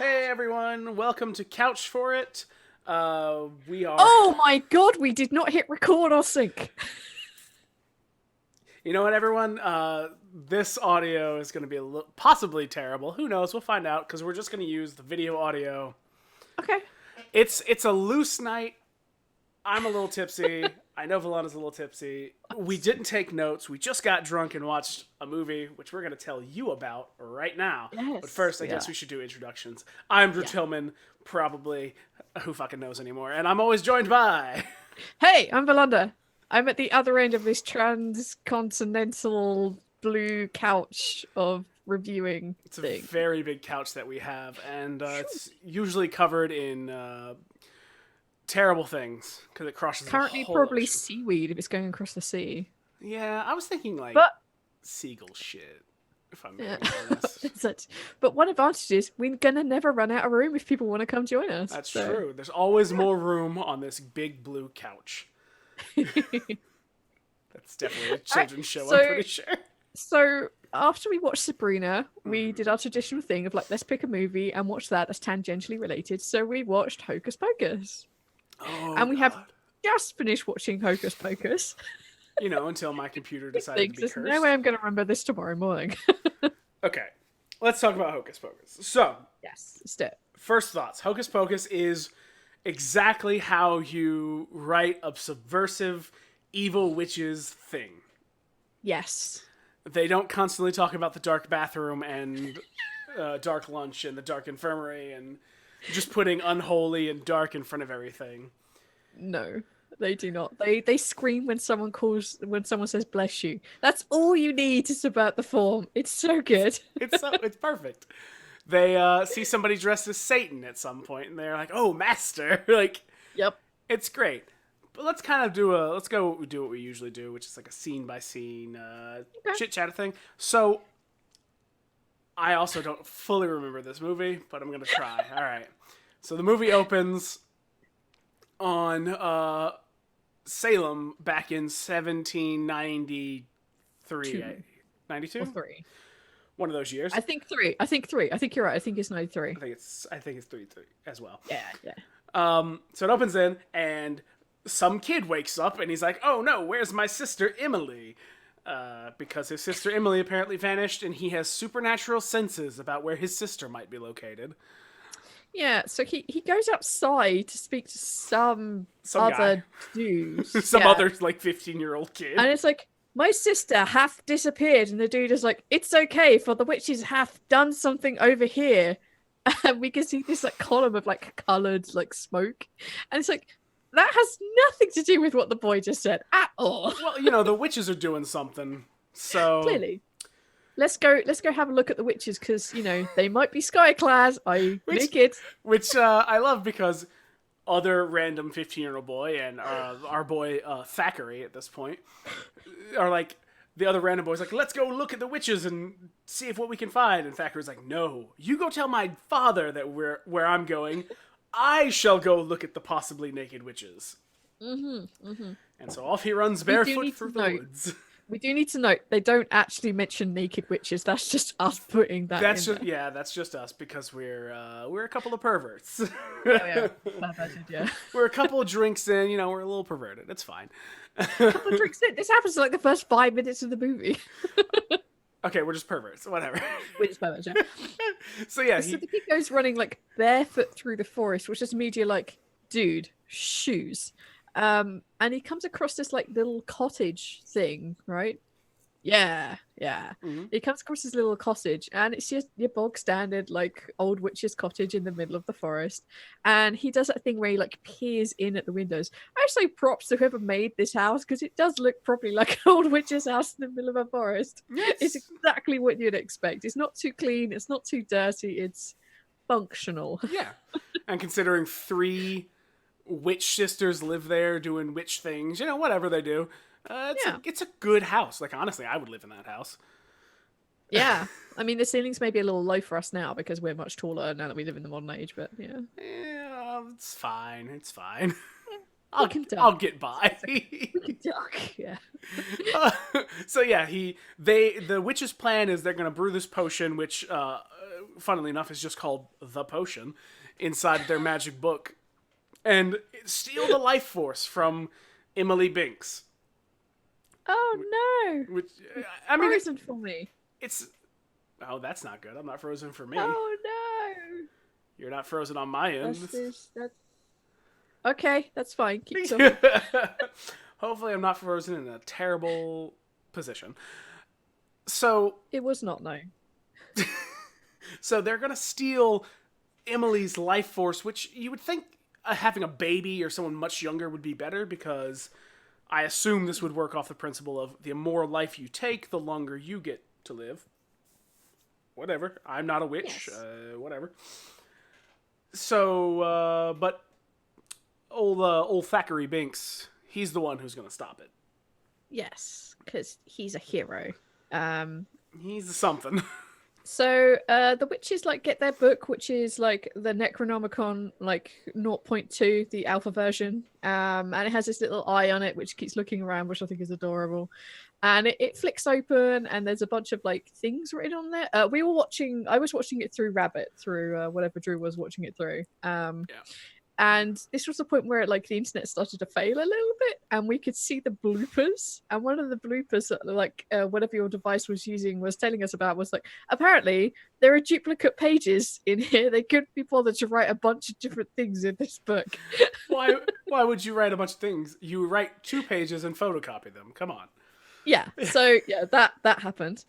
Hey everyone, welcome to Couch for It. We are. Oh my god, we did not hit record or sync. You know what, everyone? This audio is going to be possibly terrible. Who knows? We'll find out because we're just going to use the video audio. Okay. It's a loose night. I'm a little tipsy. I know Valana's a little tipsy. We didn't take notes. We just got drunk and watched a movie, which we're going to tell you about right now. Yes. But first, I Yeah. guess we should do introductions. I'm Drew Yeah. Tillman, probably. Who fucking knows anymore? And I'm always joined by. Hey, I'm Valanda. I'm at the other end of this transcontinental blue couch of reviewing It's a thing. very big couch that we have, and it's usually covered in terrible things because it crosses Currently, the whole probably ocean. seaweed if it's going across the sea. Yeah, I was thinking like But seagull shit. If I'm yeah, being honest, that's it. But one advantage is we're gonna never run out of room if people want to come join us. that's So, true. There's always more room on this big blue couch. That's definitely a children's show. so I'm pretty sure. So after we watched Sabrina, we did our traditional thing of like, let's pick a movie and watch that that's tangentially related. So we watched Hocus Pocus. Oh, And we have God. just finished watching Hocus Pocus. You know, until my computer decided to be There's cursed. no way I'm going to remember this tomorrow morning. Okay, let's talk about Hocus Pocus. So, Yes, it's it. first thoughts. Hocus Pocus is exactly how you write a subversive evil witches thing. Yes. They don't constantly talk about the dark bathroom and dark lunch and the dark infirmary and just putting unholy and dark in front of everything. No, they do not. They scream when someone says bless you. That's all you need to subvert the form. It's so good. It's perfect. They see somebody dressed as Satan at some point and they're like, "Oh, master!" Like, Yep. it's great. But let's kind of do what we usually do, which is like a scene by scene chit chat thing. So I also don't fully remember this movie, but I'm gonna try. All right. So the movie opens on Salem back in 1793, Two. 92, Or three. one of those years. I think three. I think three. I think you're right. I think it's 93. I think it's three as well. Yeah, yeah. So it opens in, and some kid wakes up, and he's like, "Oh no, where's my sister Emily?" Because his sister Emily apparently vanished, and he has supernatural senses about where his sister might be located. Yeah, so he goes outside to speak to some Some other guy. dude. Some Yeah. other like 15-year-old kid. And it's like, my sister hath disappeared, and the dude is like, it's okay, for the witches hath done something over here. And we can see this like column of like coloured like smoke. And it's like, that has nothing to do with what the boy just said at all. Well, the witches are doing something. So Clearly. Let's go have a look at the witches, because they might be skyclad, naked. which I love because other random 15-year-old boy and our boy Thackeray at this point are like, the other random boy's like, let's go look at the witches and see if what we can find. And Thackeray's like, no, you go tell my father that where I'm going. I shall go look at the possibly naked witches. And so off he runs barefoot need through to the note- woods. We do need to note, they don't actually mention naked witches. That's just us putting that That's in just that's just us because we're a couple of perverts. there. Yeah. We're a couple of drinks in, we're a little perverted. It's fine. Couple of drinks in. This happens in like the first 5 minutes of the movie. Okay, we're just perverts. Whatever. Which is perfect, yeah. So yeah, So the kid goes running like barefoot through the forest, which is immediately like, dude, shoes. And he comes across this like little cottage thing, right? Yeah. He comes across this little cottage, and it's just your bog standard like old witch's cottage in the middle of the forest. And he does that thing where he like peers in at the windows. I say props to whoever made this house, because it does look probably like an old witch's house in the middle of a forest. It's exactly what you'd expect. It's not too clean, it's not too dirty, it's functional. Yeah. And considering 3 witch sisters live there doing witch things, whatever they do, it's a good house. Like, honestly, I would live in that house. Yeah. I mean, the ceilings may be a little low for us now because we're much taller now that we live in the modern age, but yeah. Yeah, it's fine. It's fine. We can duck. I'll get by. We can duck, yeah. So yeah, the witch's plan is they're gonna brew this potion, which funnily enough, is just called the potion inside their magic book, and steal the life force from Emily Binks. Oh no! Which, I mean, Frozen for me. it's oh, that's not good. I'm not frozen for me. Oh no! You're not frozen on my end. That's... Okay, that's fine. Keep talking. Hopefully, I'm not frozen in a terrible position. So It was not no. So they're gonna steal Emily's life force, which you would think having a baby or someone much younger would be better, because I assume this would work off the principle of the more life you take, the longer you get to live. Whatever. I'm not a witch. Yes. Whatever. So, but old Thackeray Binks, he's the one who's gonna stop it. Yes, because he's a hero. He's something. So the witches like get their book, which is like the Necronomicon like 0.2, the alpha version, and it has this little eye on it which keeps looking around, which I think is adorable. And it flicks open, and there's a bunch of like things written on there. I was watching it through Rabbit, through whatever Drew was watching it through. Yeah. And this was the point where like the internet started to fail a little bit, and we could see the bloopers. And one of the bloopers that like whatever your device was using was telling us about was like, apparently there are duplicate pages in here. They couldn't be bothered to write a bunch of different things in this book. Why would you write a bunch of things? You write 2 pages and photocopy them. Come on. Yeah, so yeah, that happened.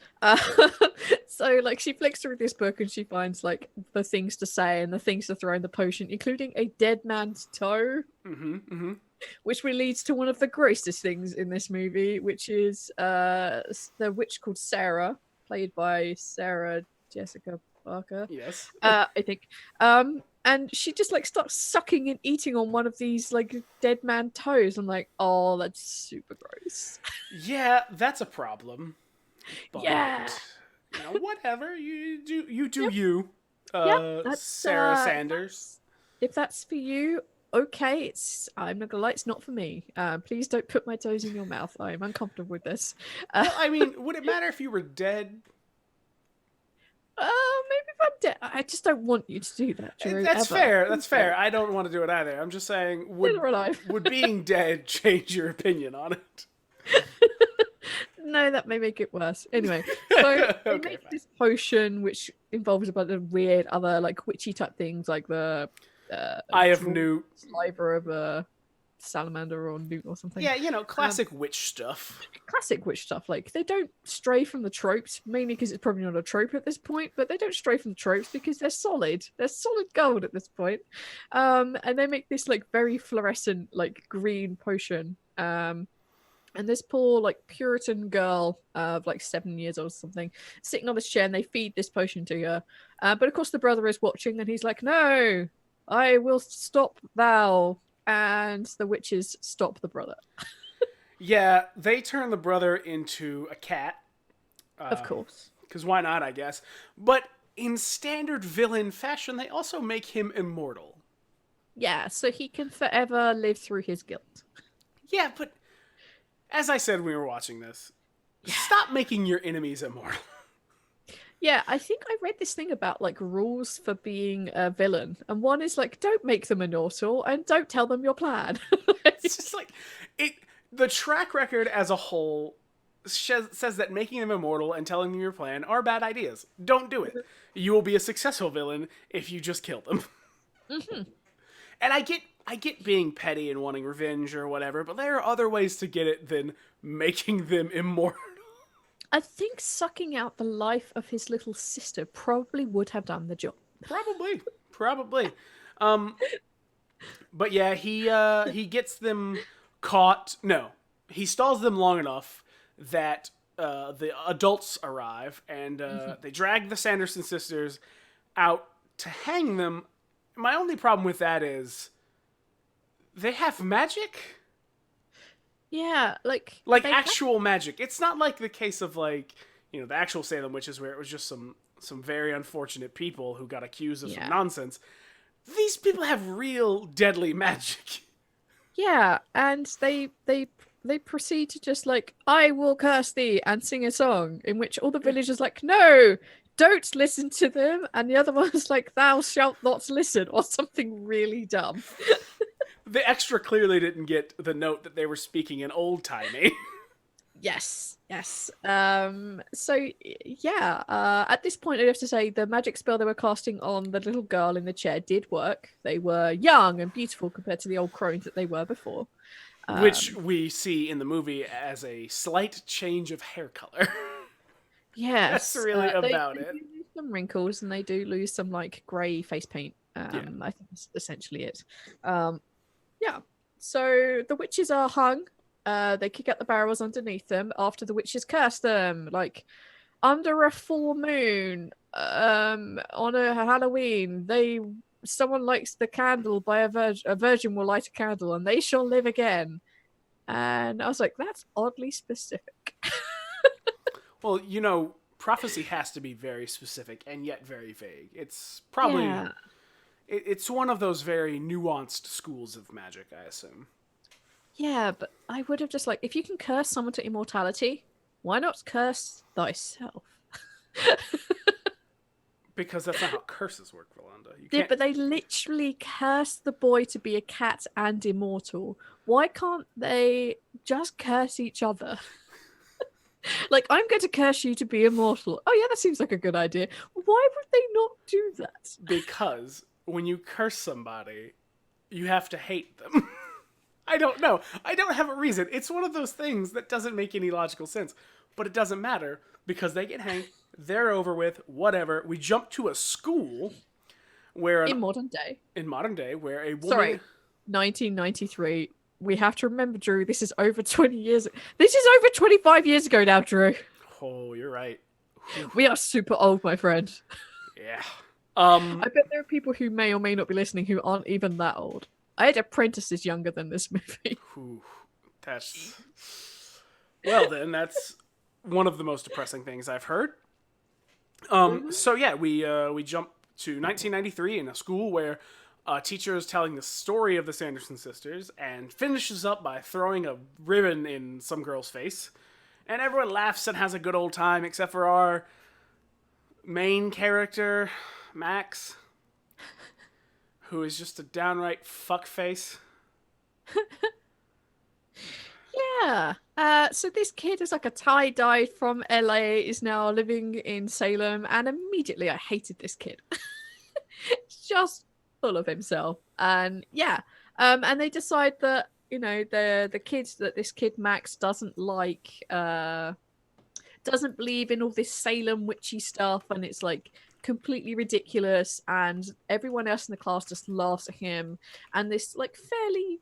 So like she flicks through this book and she finds like the things to say and the things to throw in the potion, including a dead man's toe, which leads to one of the grossest things in this movie, which is the witch called Sarah, played by Sarah Jessica Parker. Yes. I think. And she just like starts sucking and eating on one of these like dead man toes. I'm like, oh, that's super gross. Yeah, that's a problem. But, Yeah. You know, whatever. You do you. That's, Sarah Sanders. If that's for you, okay. I'm not gonna lie, it's not for me. Please don't put my toes in your mouth. I'm uncomfortable with this. Well, I mean, would it matter if you were dead? Maybe if I'm dead. I just don't want you to do that, Drew. That's ever. fair. That's fair. I don't want to do it either. I'm just saying, would being dead change your opinion on it? No, that may make it worse. Anyway, so they Okay, make fine. this potion which involves a bunch of weird other like witchy type things, like the Eye of Newt. saliva of a salamander or newt or something. Yeah, you know, classic witch stuff. Classic witch stuff. Like they don't stray from the tropes, mainly because it's probably not a trope at this point, but they don't stray from the tropes because they're solid. They're solid gold at this point. And they make this like very fluorescent like green potion. And this poor like Puritan girl of like 7 years old or something sitting on this chair, and they feed this potion to her. But of course the brother is watching, and he's like, no, I will stop thou. And the witches stop the brother. Yeah, they turn the brother into a cat. Of course. Because why not, I guess. But in standard villain fashion, they also make him immortal. Yeah, so he can forever live through his guilt. Yeah, but as I said when we were watching this, stop making your enemies immortal. Yeah, I think I read this thing about like rules for being a villain, and one is like, don't make them immortal and don't tell them your plan. It's just like the track record as a whole says that making them immortal and telling them your plan are bad ideas. Don't do it. You will be a successful villain if you just kill them. And I get being petty and wanting revenge or whatever, but there are other ways to get it than making them immortal. I think sucking out the life of his little sister probably would have done the job. Probably. But yeah, he gets them caught. No, he stalls them long enough that the adults arrive, and they drag the Sanderson sisters out to hang them. My only problem with that is they have magic. Yeah, like Actual magic. It's not like the case of like, you know, the actual Salem witches where it was just some very unfortunate people who got accused of some nonsense. These people have real deadly magic. Yeah, and they proceed to just like, I will curse thee, and sing a song in which all the villagers like, no, don't listen to them, and the other one's like, thou shalt not listen, or something really dumb. The extra clearly didn't get the note that they were speaking in old-timey. Yes, yes. So yeah, at this point, I have to say the magic spell they were casting on the little girl in the chair did work. They were young and beautiful compared to the old crones that they were before. Which we see in the movie as a slight change of hair color. Yes, That's really about they it. do lose some wrinkles and they do lose some like grey face paint. Yeah. I think that's essentially it. Yeah. So the witches are hung. They kick out the barrels underneath them after the witches curse them, like under a full moon, on a Halloween. Someone lights the candle by a virgin will light a candle, and they shall live again. And I was like, that's oddly specific. Well, prophecy has to be very specific and yet very vague. It's probably Yeah. it's one of those very nuanced schools of magic, I assume. Yeah, but I would have just like, if you can curse someone to immortality, why not curse thyself? Because that's not how curses work, Rolanda. You Yeah, can't. but they literally cursed the boy to be a cat and immortal. Why can't they just curse each other? Like, I'm going to curse you to be immortal. Oh, yeah, that seems like a good idea. Why would they not do that? Because when you curse somebody, you have to hate them. I don't know. I don't have a reason. It's one of those things that doesn't make any logical sense. But it doesn't matter because they get hanged. They're over with. Whatever. We jump to a school where In modern day. in modern day where a woman. Sorry, 1993. We have to remember, Drew, this is over 20 years. This is over 25 years ago now, Drew. Oh, you're right. We are super old, my friend. Yeah. I bet there are people who may or may not be listening who aren't even that old. I had apprentices younger than this movie. That's well. Then that's one of the most depressing things I've heard. So yeah, we jump to 1993 in a school where a teacher is telling the story of the Sanderson sisters and finishes up by throwing a ribbon in some girl's face, and everyone laughs and has a good old time except for our main character, Max, who is just a downright fuckface. Yeah. So this kid is like a tie-dyed from LA, is now living in Salem, and immediately I hated this kid. It's just full of himself. And yeah. And they decide that, the kids that this kid Max doesn't like, doesn't believe in all this Salem witchy stuff, and it's like completely ridiculous, and everyone else in the class just laughs at him, and this like fairly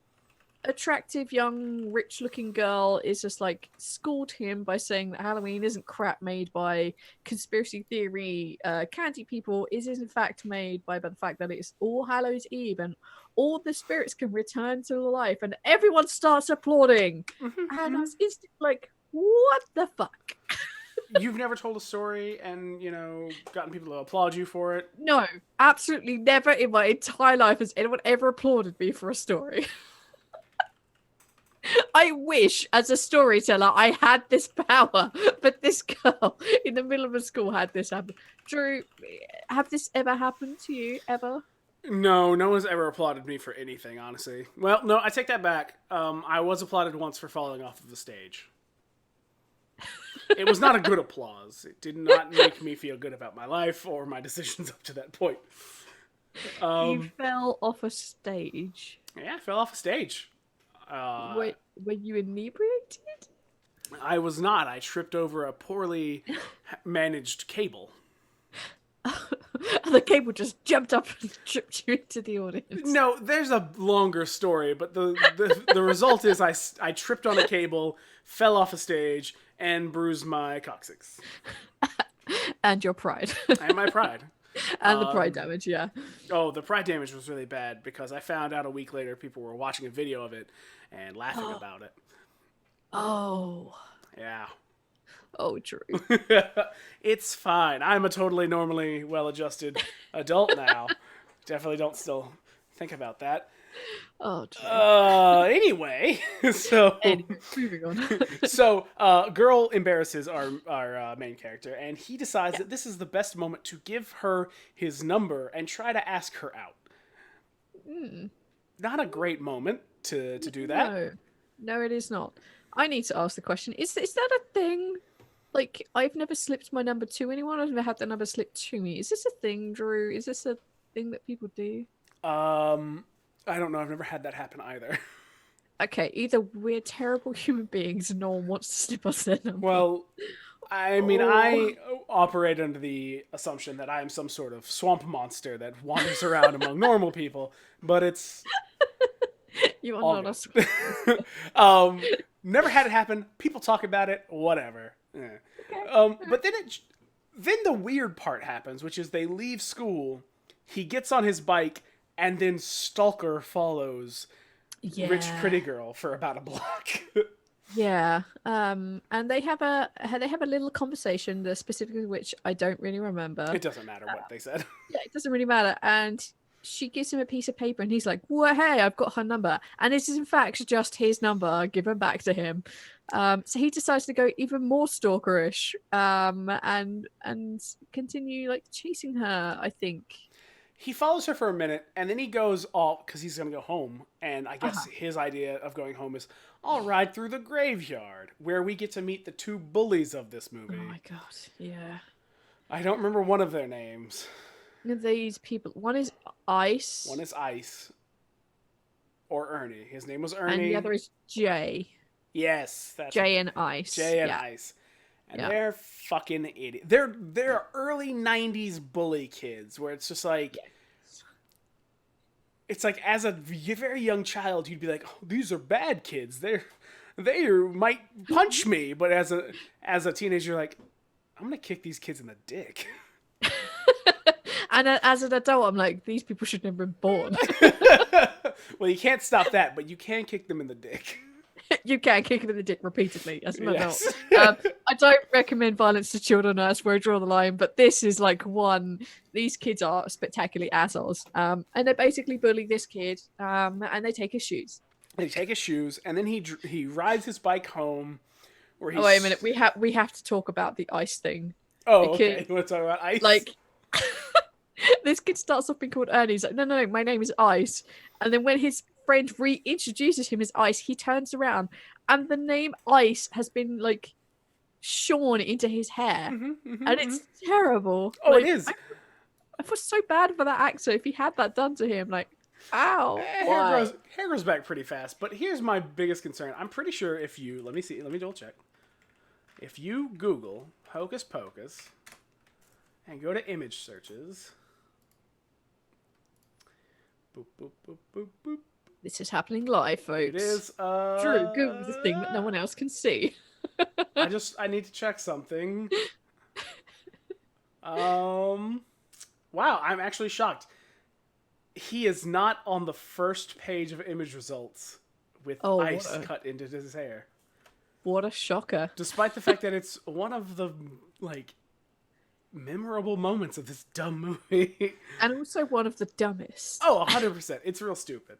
attractive young rich looking girl is just like schooled him by saying that Halloween isn't crap made by conspiracy theory candy people, is in fact made by the fact that it's All Hallows Eve and all the spirits can return to life, and everyone starts applauding. And I was instantly like, what the fuck? You've never told a story and, gotten people to applaud you for it? No, absolutely never in my entire life has anyone ever applauded me for a story. I wish, as a storyteller, I had this power, but this girl in the middle of a school had this happen. Drew, have this ever happened to you, ever? No one's ever applauded me for anything, honestly. Well, no, I take that back. I was applauded once for falling off of the stage. It was not a good applause. It did not make me feel good about my life or my decisions up to that point. You fell off a stage. Yeah, I fell off a stage. Were you inebriated? I was not. I tripped over a poorly managed cable. The cable just jumped up and tripped you into the audience. No, there's a longer story, but the result is I tripped on a cable, fell off a stage, and bruised my coccyx. And your pride. And my pride. And the pride damage, yeah. Oh, the pride damage was really bad because I found out a week later people were watching a video of it and laughing about it. Oh. Yeah. Oh, Drew. It's fine. I'm a totally normally well-adjusted adult now. Definitely don't still think about that. Oh, dear. Anyway, so Anyway, moving on. so girl embarrasses our main character, and he decides that this is the best moment to give her his number and try to ask her out. Not a great moment to do that. No, it is not. I need to ask the question: Is that a thing? Like, I've never slipped my number to anyone. I've never had the number slipped to me. Is this a thing, Drew? Is this a thing that people do? I don't know. I've never had that happen either. Okay, either we're terrible human beings and no one wants to slip us their number. Well, I mean, I operate under the assumption that I am some sort of swamp monster that wanders around among normal people, but it's You are all not us. never had it happen. People talk about it. Whatever. But then the weird part happens, which is they leave school. He gets on his bike, and then Stalker follows Rich Pretty Girl for about a block. Yeah. And they have a little conversation, the specifically which I don't really remember. It doesn't matter what they said. Yeah, it doesn't really matter. And she gives him a piece of paper and he's like, well, hey, I've got her number. And it is in fact just his number given back to him. So he decides to go even more stalkerish and continue like chasing her, I think. He follows her for a minute, and then he goes off because he's going to go home. And I guess his idea of going home is, I'll ride through the graveyard, where we get to meet the two bullies of this movie. Oh my god, yeah. I don't remember one of their names. These people, one is Ice. One is Ice. Or Ernie. His name was Ernie. And the other is Jay. Yes. That's Jay and Ice. Jay and Ice. And they're fucking idiots. They're early 90s bully kids where it's just like... It's like as a very young child, you'd be like, oh, these are bad kids. They might punch me. But as a teenager, you're like, I'm going to kick these kids in the dick. And as an adult, I'm like, these people should never have been born. Well, you can't stop that, but you can kick them in the dick. You can kick them in the dick repeatedly as an Yes. adult. I don't recommend violence to children. That's where I draw the line. But this is like one. These kids are spectacularly assholes. And they basically bully this kid. And they take his shoes. They take his shoes, and then he rides his bike home. Where he's... Oh, wait a minute. We have to talk about the Ice thing. Oh, okay. You want to talk about Ice? Like, this kid starts off being called Ernie. He's like, no, my name is Ice. And then when his friend reintroduces him as Ice, he turns around and the name Ice has been like shorn into his hair. And it's terrible. Oh, like, it is. I feel so bad for that actor if he had that done to him. Like, ow. Hair grows back pretty fast. But here's my biggest concern. I'm pretty sure if you... Let me double check. If you Google Hocus Pocus and go to image searches... Boop, boop, boop, boop, boop. This is happening live, folks. It is. Drew, Google the thing that no one else can see. I need to check something. Wow, I'm actually shocked. He is not on the first page of image results with ice cut into his hair. What a shocker. Despite the fact that it's one of the, like, memorable moments of this dumb movie. And also one of the dumbest. Oh, 100%. It's real stupid.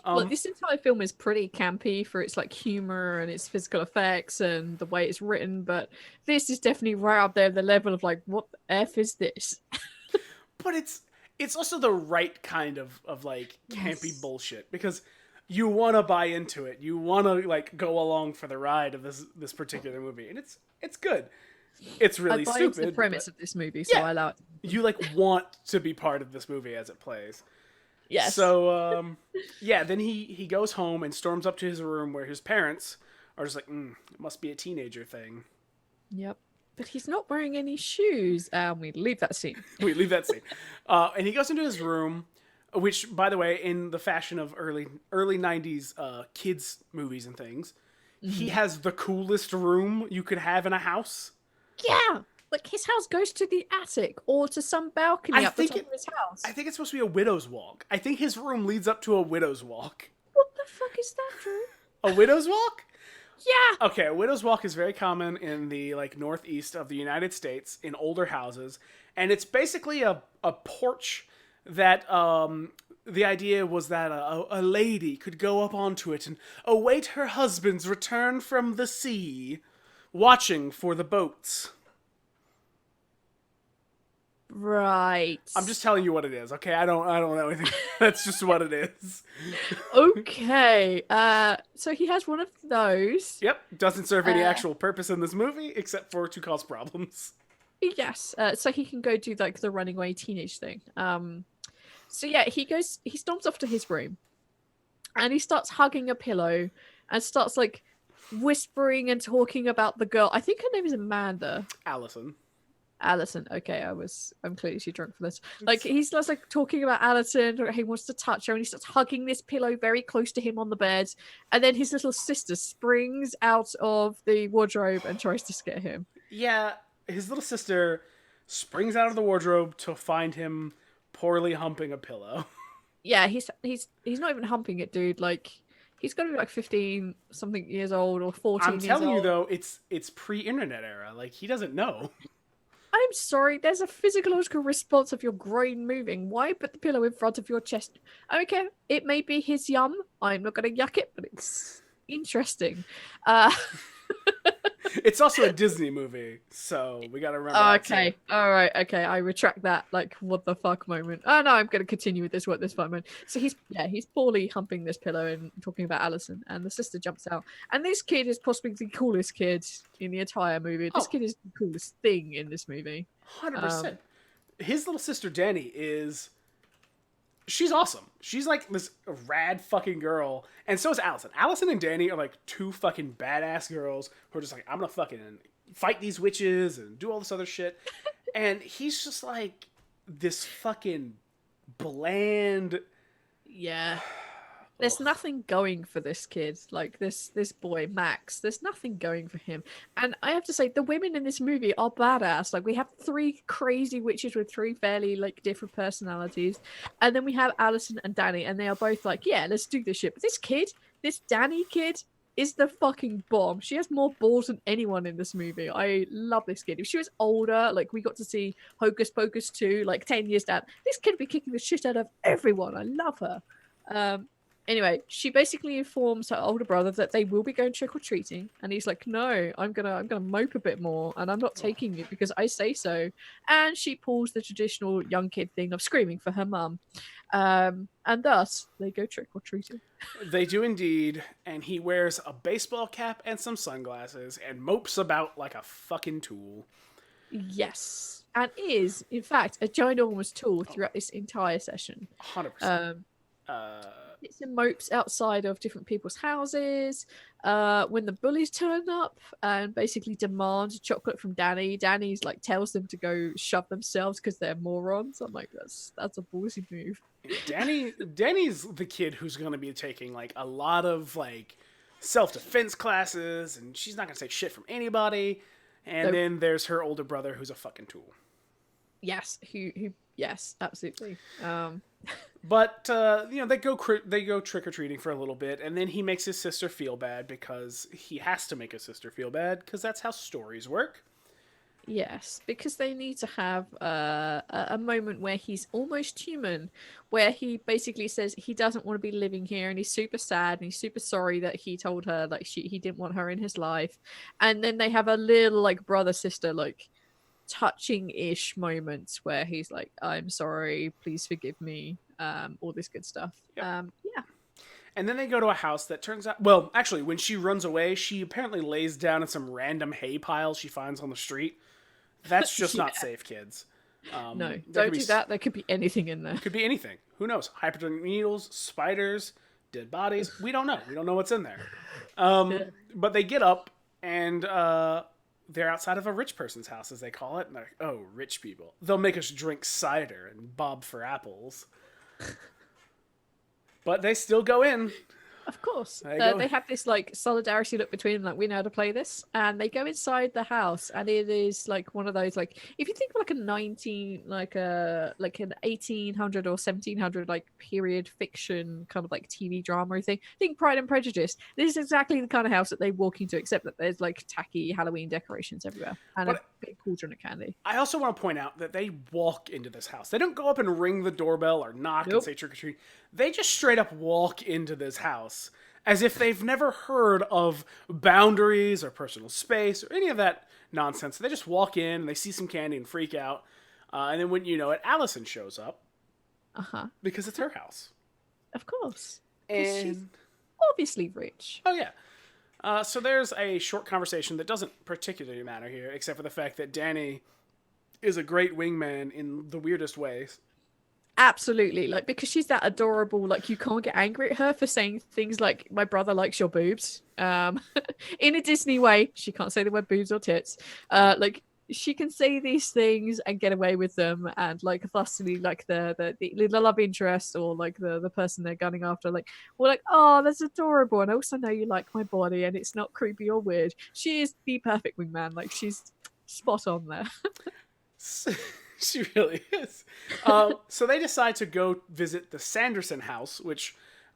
Look, this entire film is pretty campy for its like humor and its physical effects and the way it's written, but this is definitely right up there, the level of like, what the F is this? But it's also the right kind of like campy bullshit, because you want to buy into it. You want to like go along for the ride of this particular movie, and it's good. It's really I buy stupid. into the premise of this movie, so I allow it. You like want to be part of this movie as it plays. Yes. So then he goes home and storms up to his room where his parents are just like, it must be a teenager thing. Yep. But he's not wearing any shoes. We leave that scene. And he goes into his room, which, by the way, in the fashion of early 90s kids movies and things, he has the coolest room you could have in a house. Yeah, like his house goes to the attic or to some balcony up the top of his house. I think it's supposed to be a widow's walk. I think his room leads up to a widow's walk. What the fuck is that, Drew? A widow's walk? Yeah. Okay, a widow's walk is very common in the like northeast of the United States in older houses, and it's basically a porch that the idea was that a lady could go up onto it and await her husband's return from the sea, watching for the boats. Right. I'm just telling you what it is, okay? I don't know anything. That's just what it is. Okay. So he has one of those. Yep, doesn't serve any actual purpose in this movie except for to cause problems. Yes. So he can go do like the running away teenage thing. So yeah, he storms off to his room and he starts hugging a pillow and starts like whispering and talking about the girl. I think her name is Amanda. Allison. Okay, I'm clearly too drunk for this. Like he starts like talking about Allison, or he wants to touch her, and he starts hugging this pillow very close to him on the bed. And then his little sister springs out of the wardrobe and tries to scare him. Yeah, his little sister springs out of the wardrobe to find him poorly humping a pillow. Yeah, he's not even humping it, dude. Like he's got to be like 15 something years old or 14 I'm years telling you old. though, it's pre-internet era. Like he doesn't know. I'm sorry, there's a physiological response of your groin moving. Why put the pillow in front of your chest? Okay, it may be his yum. I'm not going to yuck it, but it's interesting. It's also a Disney movie, so we gotta remember that Okay, too. alright, okay, I retract that, like, what the fuck moment. Oh no, I'm going to continue with this, what this fun moment. So he's poorly humping this pillow and talking about Allison, and the sister jumps out. And this kid is possibly the coolest kid in the entire movie. This kid is the coolest thing in this movie. 100%. His little sister Danny she's awesome. She's like this rad fucking girl. And so is Allison. Allison and Danny are like two fucking badass girls who are just like, I'm gonna fucking fight these witches and do all this other shit. And he's just like this fucking bland. Yeah. There's nothing going for this kid, like this boy Max. There's nothing going for him, and I have to say the women in this movie are badass. Like we have three crazy witches with three fairly like different personalities, and then we have Allison and Danny, and they are both like, yeah, let's do this shit. But this Danny kid, is the fucking bomb. She has more balls than anyone in this movie. I love this kid. If she was older, like we got to see Hocus Pocus 2, like 10 years down, this kid would be kicking the shit out of everyone. I love her. Anyway, she basically informs her older brother that they will be going trick-or-treating, and he's like, no, I'm gonna mope a bit more, and I'm not taking you because I say so. And she pulls the traditional young kid thing of screaming for her mum. And thus, they go trick-or-treating. They do indeed, and he wears a baseball cap and some sunglasses and mopes about like a fucking tool. Yes. And is, in fact, a ginormous tool throughout this entire session. 100%. It's in mopes outside of different people's houses. When the bullies turn up and basically demand chocolate from Danny, Danny's like tells them to go shove themselves because they're morons. I'm like, that's a ballsy move. Danny's the kid who's going to be taking like a lot of like self-defense classes, and she's not going to take shit from anybody. And then there's her older brother who's a fucking tool. Yes, who yes, absolutely. But they go trick or treating for a little bit, and then he makes his sister feel bad because he has to make his sister feel bad because that's how stories work. Yes, because they need to have a moment where he's almost human, where he basically says he doesn't want to be living here, and he's super sad and he's super sorry that he told her like he didn't want her in his life, and then they have a little like brother sister like touching-ish moments where he's like, I'm sorry, please forgive me, all this good stuff. Yep. Yeah. And then they go to a house that turns out, well, actually, when she runs away, she apparently lays down in some random hay pile she finds on the street. That's just not safe, kids. No, don't do that. There could be anything in there. Could be anything. Who knows? Hypodermic needles, spiders, dead bodies. We don't know. We don't know what's in there. But they get up and they're outside of a rich person's house, as they call it. And they're like, oh, rich people. They'll make us drink cider and bob for apples. But they still go in. Of course. There you go. They have this like solidarity look between them, like we know how to play this. And they go inside the house and it is like one of those like if you think of like a 19 like an 1800 or 1700 like period fiction kind of like TV drama thing. Think Pride and Prejudice. This is exactly the kind of house that they walk into, except that there's like tacky Halloween decorations everywhere and a big cauldron of candy. I also want to point out that they walk into this house. They don't go up and ring the doorbell or knock and say trick or treat. They just straight up walk into this house as if they've never heard of boundaries or personal space or any of that nonsense. They just walk in and they see some candy and freak out. And then when you know it, Allison shows up. Because it's her house. Of course. And she's obviously rich. Oh, yeah. So there's a short conversation that doesn't particularly matter here, except for the fact that Danny is a great wingman in the weirdest ways. Absolutely, like because she's that adorable, like you can't get angry at her for saying things like "my brother likes your boobs." In a Disney way, she can't say the word boobs or tits. Like she can say these things and get away with them, and like thusly, like the love interest or like the person they're gunning after, like we're like, oh, that's adorable, and I also know you like my body, and it's not creepy or weird. She is the perfect wingman, like she's spot on there. She really is. So they decide to go visit the Sanderson house, which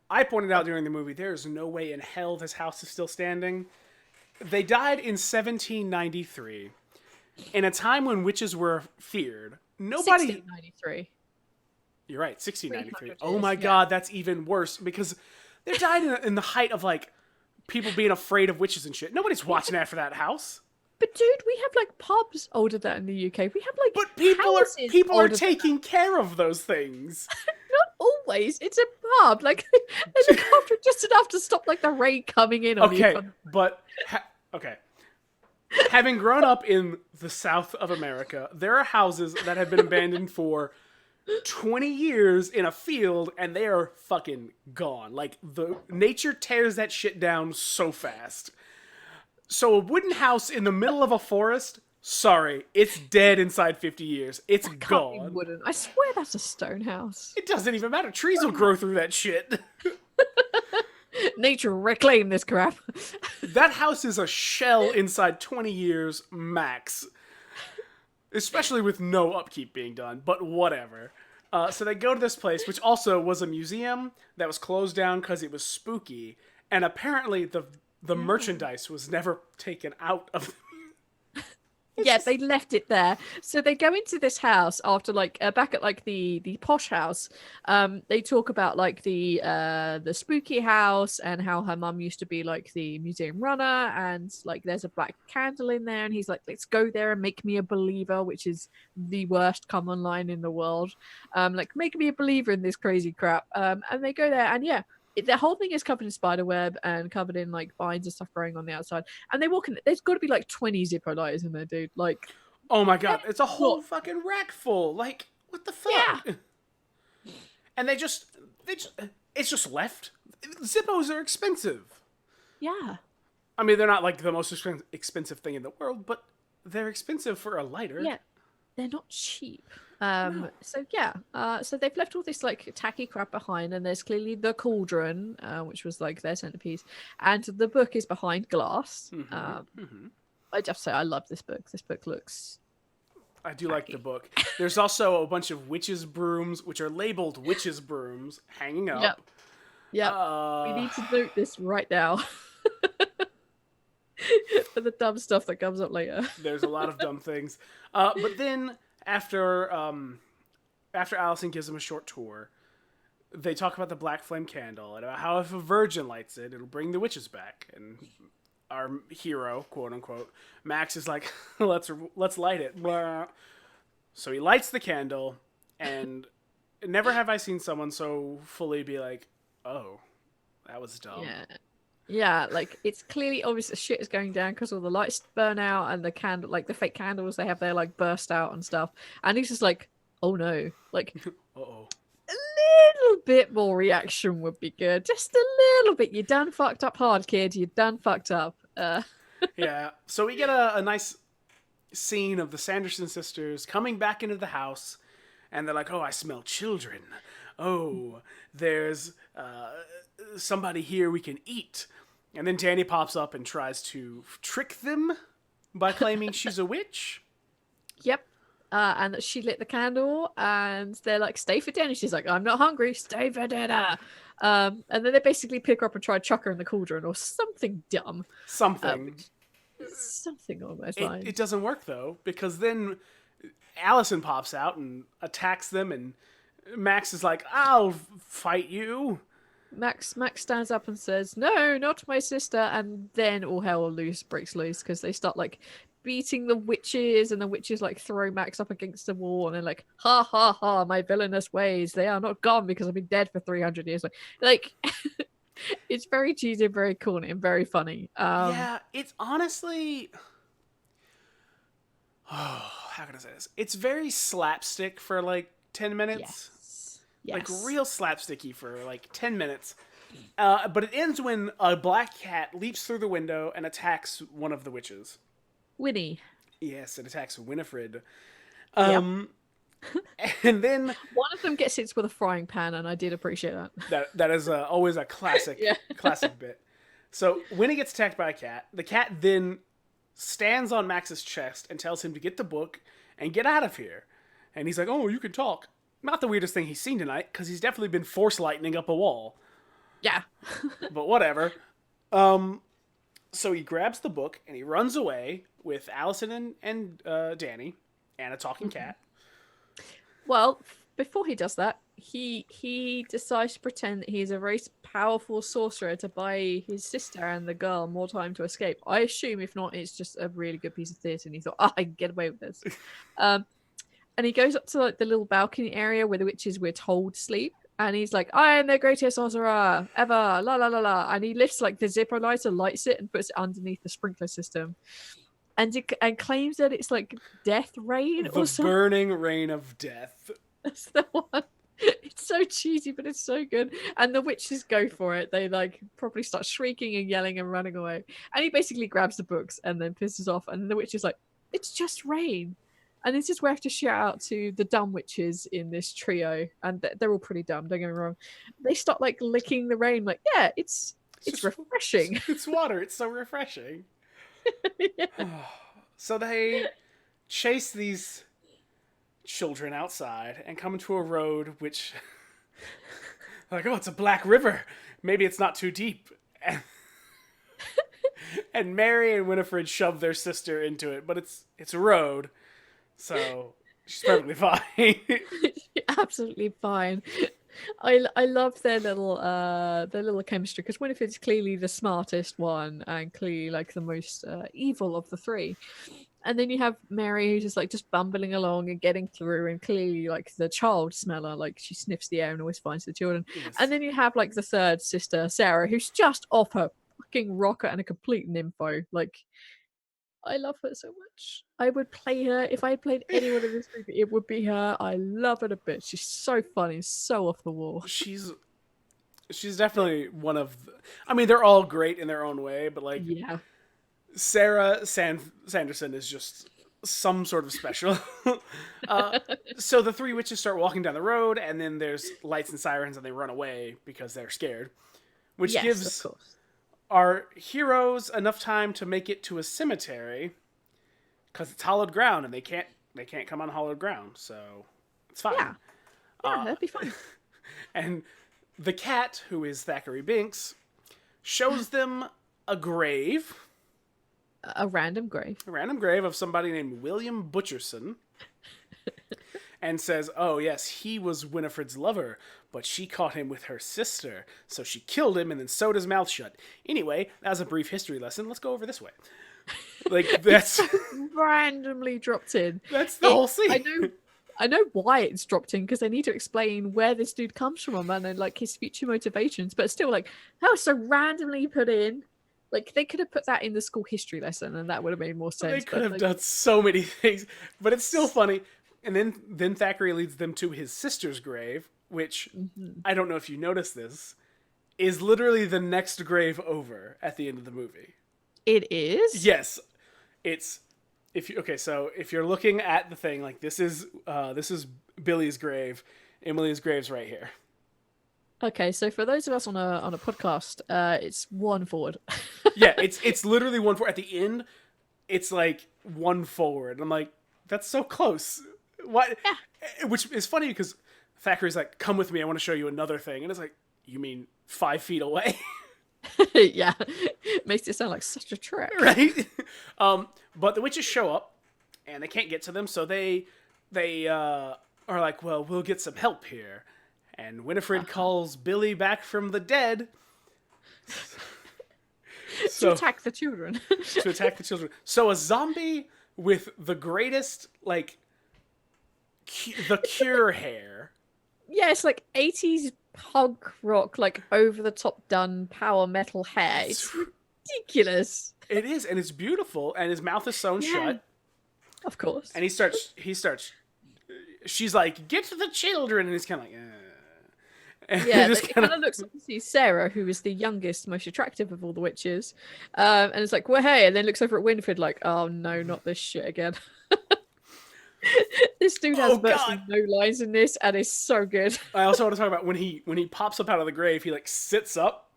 I pointed out during the movie. There is no way in hell this house is still standing. They died in 1793, in a time when witches were feared. Nobody. 1693. You're right, 1693. Oh my God, that's even worse because they died in the height of like people being afraid of witches and shit. Nobody's watching after that house. But dude, we have like pubs older than in the UK. We have like but people are taking care of those things. Not always. It's a pub. Like they look after it just enough to stop like the rain coming in. Okay, but okay. Having grown up in the South of America, there are houses that have been abandoned for 20 years in a field, and they are fucking gone. Like the nature tears that shit down so fast. So a wooden house in the middle of a forest, sorry, it's dead inside 50 years. It's gone. Can't be wooden. I swear that's a stone house. It doesn't even matter. Trees will grow through that shit. Nature reclaim this crap. That house is a shell inside 20 years max. Especially with no upkeep being done, but whatever. So they go to this place, which also was a museum that was closed down because it was spooky. And apparently the merchandise was never taken out of Yeah, they left it there. So they go into this house after like back at like the posh house. They talk about like the spooky house and how her mum used to be like the museum runner, and like there's a black candle in there, and he's like, let's go there and make me a believer, which is the worst common line in the world. Like make me a believer in this crazy crap. And they go there, and yeah. The whole thing is covered in spider web and covered in like vines and stuff growing on the outside. And they walk in. There's got to be like 20 Zippo lighters in there, dude. Like, oh my God, it's a whole fucking rack full. Like, what the fuck? Yeah. And it's just left. Zippos are expensive. Yeah. I mean, they're not like the most expensive thing in the world, but they're expensive for a lighter. Yeah, they're not cheap. So yeah, so they've left all this like tacky crap behind, and there's clearly the cauldron, which was like their centerpiece, and the book is behind glass. I just say I love this book. This book looks. I do like the book. There's also a bunch of witches' brooms, which are labeled witches' brooms, hanging up. Yep. We need to note this right now. For the dumb stuff that comes up later. There's a lot of dumb things. But then after Allison gives them a short tour, they talk about the black flame candle and about how if a virgin lights it, it'll bring the witches back. And our hero, quote unquote, Max is like, let's light it. Blah. So he lights the candle, and never have I seen someone so fully be like, oh, that was dumb. Yeah, like it's clearly obvious that shit is going down because all the lights burn out and the candle, like the fake candles they have there, like burst out and stuff. And he's just like, oh no, like, uh-oh. A little bit more reaction would be good. Just a little bit. You done fucked up hard, kid. You done fucked up. Yeah. So we get a nice scene of the Sanderson sisters coming back into the house, And they're like, oh, I smell children. Oh, there's somebody here we can eat. And then Danny pops up and tries to trick them by claiming she's a witch. Yep. And that she lit the candle, and they're like, "Stay for dinner." She's like, "I'm not hungry. Stay for dinner." And then they basically pick her up and try to chuck her in the cauldron or something dumb. Something. Something along those lines. It doesn't work, though, because then Allison pops out and attacks them, and Max is like, I'll fight you. Max stands up and says, "No, not my sister," and then all hell breaks loose because they start like beating the witches, and the witches like throw Max up against the wall, and they're like, "Ha ha ha! My villainous ways, they are not gone because I've been dead for 300 years." Like it's very cheesy, very corny, and very funny. Yeah, it's honestly, how can I say this? It's very slapstick for like 10 minutes. Yes. Like real slapsticky for like 10 minutes. But it ends when a black cat leaps through the window and attacks one of the witches. Winnie. Yes, it attacks Winifred. Yep. And then one of them gets hit with a frying pan, and I did appreciate that. That is always a classic, classic bit. So Winnie gets attacked by a cat. The cat then stands on Max's chest and tells him to get the book and get out of here. And he's like, "Oh, you can talk." Not the weirdest thing he's seen tonight, because he's definitely been force lightning up a wall. Yeah. But whatever. So he grabs the book and he runs away with Allison and Danny and a talking cat. Well, before he does that, he decides to pretend that he's a very powerful sorcerer to buy his sister and the girl more time to escape. I assume, if not, it's just a really good piece of theatre, and he thought, I can get away with this. And he goes up to like the little balcony area where the witches we're told sleep, and he's like, "I am the greatest sorcerer ever, la la la la," and he lifts like the zipper lighter, lights it, and puts it underneath the sprinkler system, and claims that it's like death rain or something. The burning rain of death. That's the one. It's so cheesy, but it's so good. And the witches go for it. They like probably start shrieking and yelling and running away. And he basically grabs the books and then pisses off. And the witch is like, "It's just rain." And this is where I have to shout out to the dumb witches in this trio. And they're all pretty dumb, don't get me wrong. They start like licking the rain, like, yeah, it's refreshing. It's water. It's so refreshing. Yeah. So they chase these children outside and come into a road which like, oh, it's a black river, maybe it's not too deep, and Mary and Winifred shove their sister into it, but it's a road, so she's perfectly fine. Absolutely fine. I love their little chemistry, because Winifred's clearly the smartest one and clearly like the most evil of the three. And then you have Mary, who's just bumbling along and getting through, and clearly like the child smeller, like she sniffs the air and always finds the children. Yes. And then you have like the third sister, Sarah, who's just off her fucking rocker and a complete nympho. Like, I love her so much. I would play her if I had played anyone in this movie. It would be her. I love her a bit. She's so funny, so off the wall. She's definitely one of I mean, they're all great in their own way, but like, Yeah. Sarah Sanderson is just some sort of special. So the three witches start walking down the road, and then there's lights and sirens, and they run away because they're scared, which Yes, gives of course. our heroes enough time to make it to a cemetery, because it's hollowed ground and they can't come on hollowed ground, so it's fine. Yeah, that'd be fun. And the cat, who is Thackeray Binks, shows them a grave. A random grave. A random grave of somebody named William Butcherson. And says, oh yes, he was Winifred's lover, but she caught him with her sister, so she killed him and then sewed his mouth shut. Anyway, that was a brief history lesson. Let's go over this way. Like, that's randomly dropped in. That's the whole scene. I know why it's dropped in, because they need to explain where this dude comes from and then like his future motivations, but still, like, that was so randomly put in. Like, they could have put that in the school history lesson and that would have made more sense. They could have done so many things, but it's still funny. And then Thackeray leads them to his sister's grave, which, I don't know if you noticed this, is literally the next grave over at the end of the movie. It is? Yes. It's, so if you're looking at the thing, like, this is Billy's grave. Emily's grave's right here. Okay, so for those of us on a podcast, it's one forward. Yeah, it's literally one forward. At the end, it's like one forward. I'm like, that's so close. What? Which is funny because Thackeray's like, come with me. I want to show you another thing. And it's like, you mean 5 feet away? Yeah, makes it sound like such a trek. Right? But the witches show up and they can't get to them. So they are like, well, we'll get some help here. And Winifred calls Billy back from the dead. To attack the children. To attack the children. So a zombie with the greatest, like, the Cure hair. Yeah, it's like 80s punk rock, like over the top done power metal hair. It's ridiculous. It is, and it's beautiful, and his mouth is sewn shut. Of course. And he starts, she's like, get to the children, and he's kind of like, And Yeah, just it kind of looks like you see Sarah, who is the youngest, most attractive of all the witches. And it's like, well, hey, and then looks over at Winifred like, oh no, not this shit again. This dude has virtually no lines in this, and it's so good. I also want to talk about when he pops up out of the grave, he like sits up,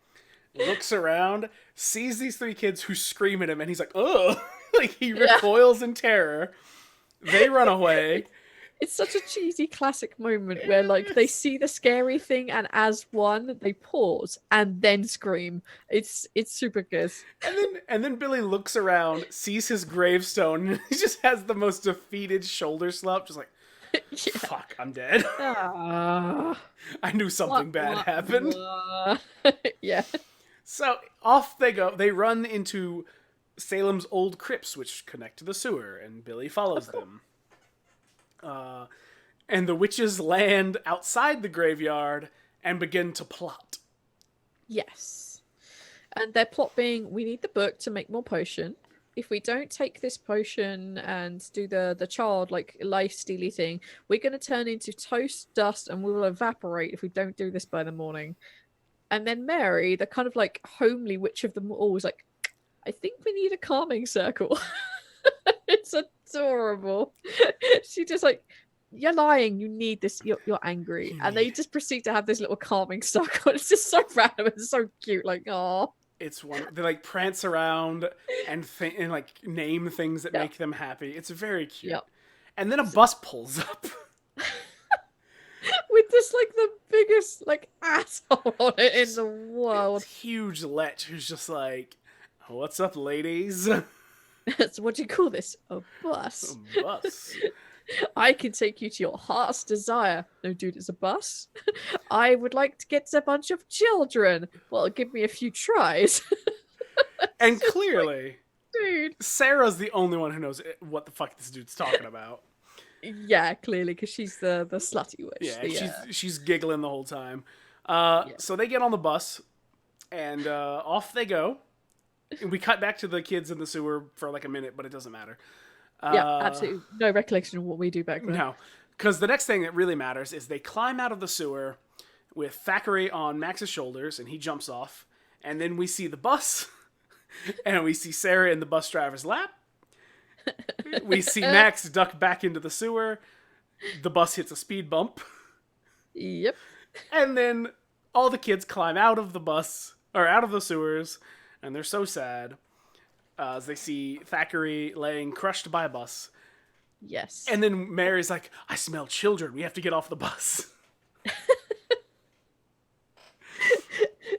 looks around, sees these 3 kids who scream at him, and he's like, ugh. Like he recoils in terror. They run away. It's such a cheesy classic moment where like they see the scary thing and as one they pause and then scream. It's super good. And then Billy looks around, sees his gravestone, and he just has the most defeated shoulder slump, just like, fuck, I'm dead. I knew something bad happened. Yeah. So off they go. They run into Salem's old crypts, which connect to the sewer, and Billy follows them. And the witches land outside the graveyard and begin to plot. Yes. And their plot being, we need the book to make more potion. If we don't take this potion and do the child like life steely thing, we're going to turn into toast dust and we will evaporate if we don't do this by the morning. And then Mary, the kind of like homely witch of them all, is like, I think we need a calming circle. It's adorable. She just like, you're lying. You need this. You're angry, and they just proceed to have this little calming circle. It's just so random and so cute. Like, oh, it's one. They like prance around and like name things that make them happy. It's very cute. Yep. And then a bus pulls up with this like the biggest like asshole on it in the world. It's huge Lech who's just like, "What's up, ladies?" So what do you call this? A bus. A bus. I can take you to your heart's desire. No, dude, it's a bus. I would like to get a bunch of children. Well, give me a few tries. And clearly, dude, Sarah's the only one who knows what the fuck this dude's talking about. Yeah, clearly, because she's the slutty witch. Yeah, she's giggling the whole time. So they get on the bus, and off they go. We cut back to the kids in the sewer for like a minute, but it doesn't matter. Yeah, absolutely. No recollection of what we do back then. No, because the next thing that really matters is they climb out of the sewer with Thackeray on Max's shoulders, and he jumps off. And then we see the bus, and we see Sarah in the bus driver's lap. We see Max duck back into the sewer. The bus hits a speed bump. Yep. And then all the kids climb out of the bus, or out of the sewers, and they're so sad. As they see Thackeray laying crushed by a bus. Yes. And then Mary's like, I smell children. We have to get off the bus.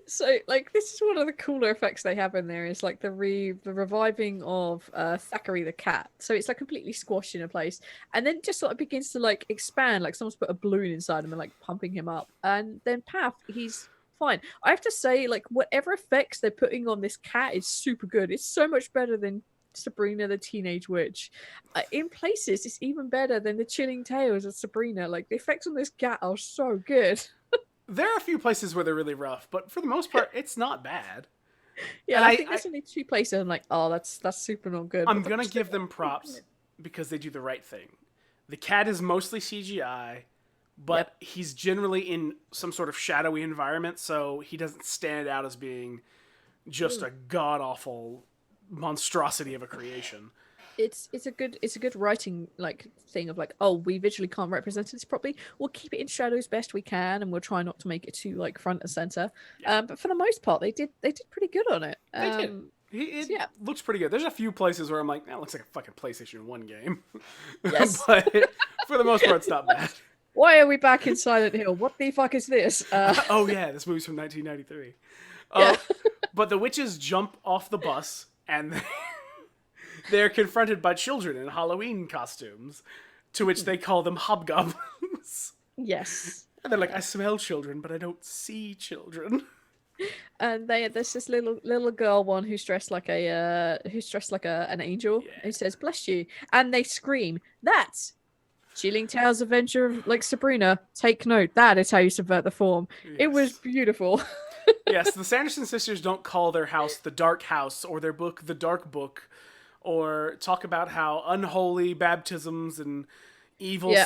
So, like, this is one of the cooler effects they have in there is, like, the reviving of Thackeray the cat. So it's, like, completely squashed in a place. And then just sort of begins to, like, expand. Like, someone's put a balloon inside him and, like, pumping him up. And then, paf, he's fine. I have to say, like, whatever effects they're putting on this cat is super good. It's so much better than Sabrina the Teenage Witch. In places, it's even better than the Chilling Tales of Sabrina. Like, the effects on this cat are so good. There are a few places where they're really rough, but for the most part, it's not bad. Yeah, I think there's only 2 places I'm like, oh, that's super not good. I'm going to give them props because they do the right thing. The cat is mostly CGI, but he's generally in some sort of shadowy environment, so he doesn't stand out as being just a god-awful monstrosity of a creation. it's a good writing like thing of like, oh, we visually can't represent this properly, we'll keep it in shadows best we can, and we'll try not to make it too like front and center. Yeah. But for the most part they did pretty good on it. They did. It So yeah. looks pretty good. There's a few places where I'm like, that looks like a fucking PlayStation 1 game. Yes. But for the most part, it's not bad. Why are we back in Silent Hill? What the fuck is this? Oh, yeah, this movie's from 1993. Yeah. But the witches jump off the bus, and they're confronted by children in Halloween costumes, to which they call them hobgoblins. Yes. And they're like, I smell children, but I don't see children. And there's this little girl one who's dressed like an angel. Yeah. Who says bless you, and they scream, "That's Chilling Tales Adventure of like Sabrina. Take note, that is how you subvert the form." Yes. It was beautiful. Yes, the Sanderson sisters don't call their house the Dark House or their book the Dark Book, or talk about how unholy baptisms and evil. Yeah,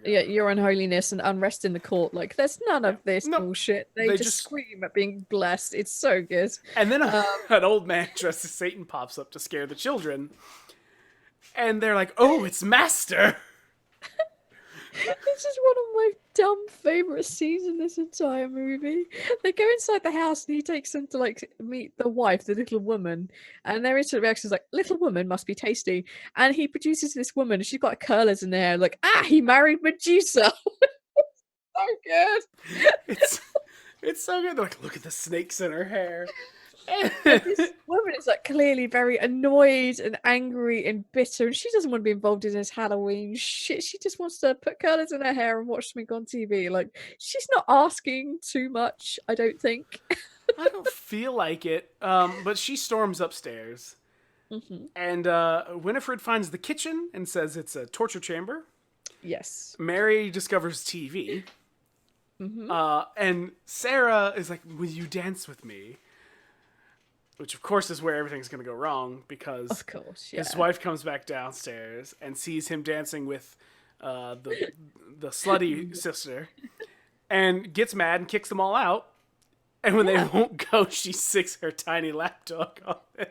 your unholiness and unrest in the court. Like, there's none of this bullshit. They just scream at being blessed. It's so good. And then an old man dressed as Satan pops up to scare the children, and they're like, "Oh, it's Master." This is one of my dumb favorite scenes in this entire movie. They go inside the house and he takes them to like meet the wife, the little woman, and their instant reaction is like, "Little woman must be tasty." And he produces this woman, and she's got curlers in there, like, he married Medusa. So good. It's so good. They're like, "Look at the snakes in her hair." This woman is like clearly very annoyed and angry and bitter, and she doesn't want to be involved in this Halloween shit. She just wants to put curlers in her hair and watch something on TV. Like, she's not asking too much, I don't think. I don't feel like it. But she storms upstairs, and Winifred finds the kitchen and says it's a torture chamber. Yes. Mary discovers TV. And Sarah is like, "Will you dance with me?" Which, of course, is where everything's going to go wrong, because of course, his wife comes back downstairs and sees him dancing with the slutty sister, and gets mad and kicks them all out. And when they won't go, she sicks her tiny lapdog on them.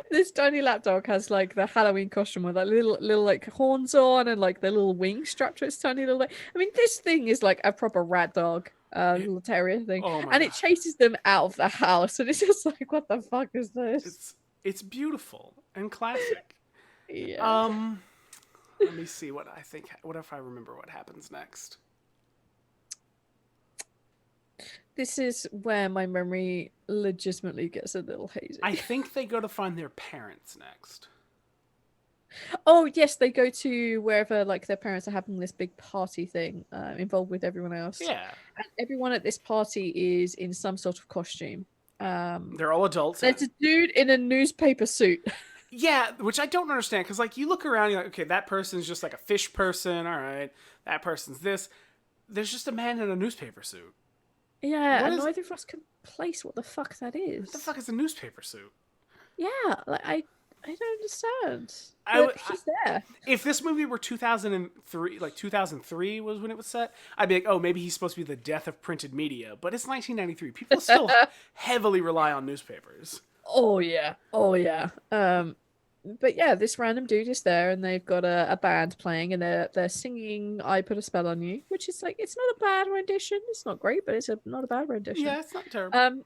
This tiny lapdog has like the Halloween costume with like little like horns on and like the little wings strapped to its tiny little. I mean, this thing is like a proper rat dog. Little terrier thing, and it chases them out of the house, and it's just like, what the fuck is this? It's beautiful and classic. Yeah. Let me see what I think. What if I remember what happens next? This is where my memory legitimately gets a little hazy. I think they go to find their parents next. Oh yes, they go to wherever like their parents are having this big party thing, involved with everyone else. Yeah, and everyone at this party is in some sort of costume. They're all adults. There's a dude in a newspaper suit. Yeah, which I don't understand, because like you look around, you're like, okay, that person's just like a fish person. All right, that person's this. There's just a man in a newspaper suit. Yeah, and neither of us can place what the fuck that is. What the fuck is a newspaper suit? Yeah, like I don't understand. But he's there. If this movie were 2003, like 2003 was when it was set, I'd be like, oh, maybe he's supposed to be the death of printed media. But it's 1993. People still heavily rely on newspapers. Oh yeah. But yeah, this random dude is there, and they've got a band playing, and they're singing "I Put a Spell on You," which is like, it's not a bad rendition. It's not great, but it's not a bad rendition. Yeah, it's not terrible.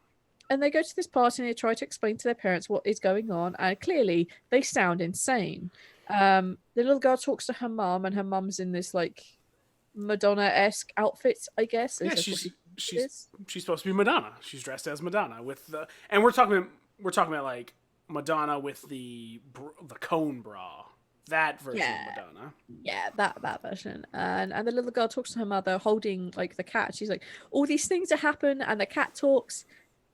And they go to this party and they try to explain to their parents what is going on, and clearly they sound insane. The little girl talks to her mum, and her mum's in this like Madonna-esque outfit, I guess. Yeah, she's supposed to be Madonna. She's dressed as Madonna with the, and we're talking about like Madonna with the cone bra. That version of Madonna. Yeah, that version. And the little girl talks to her mother holding like the cat. She's like, all these things that happen, and the cat talks.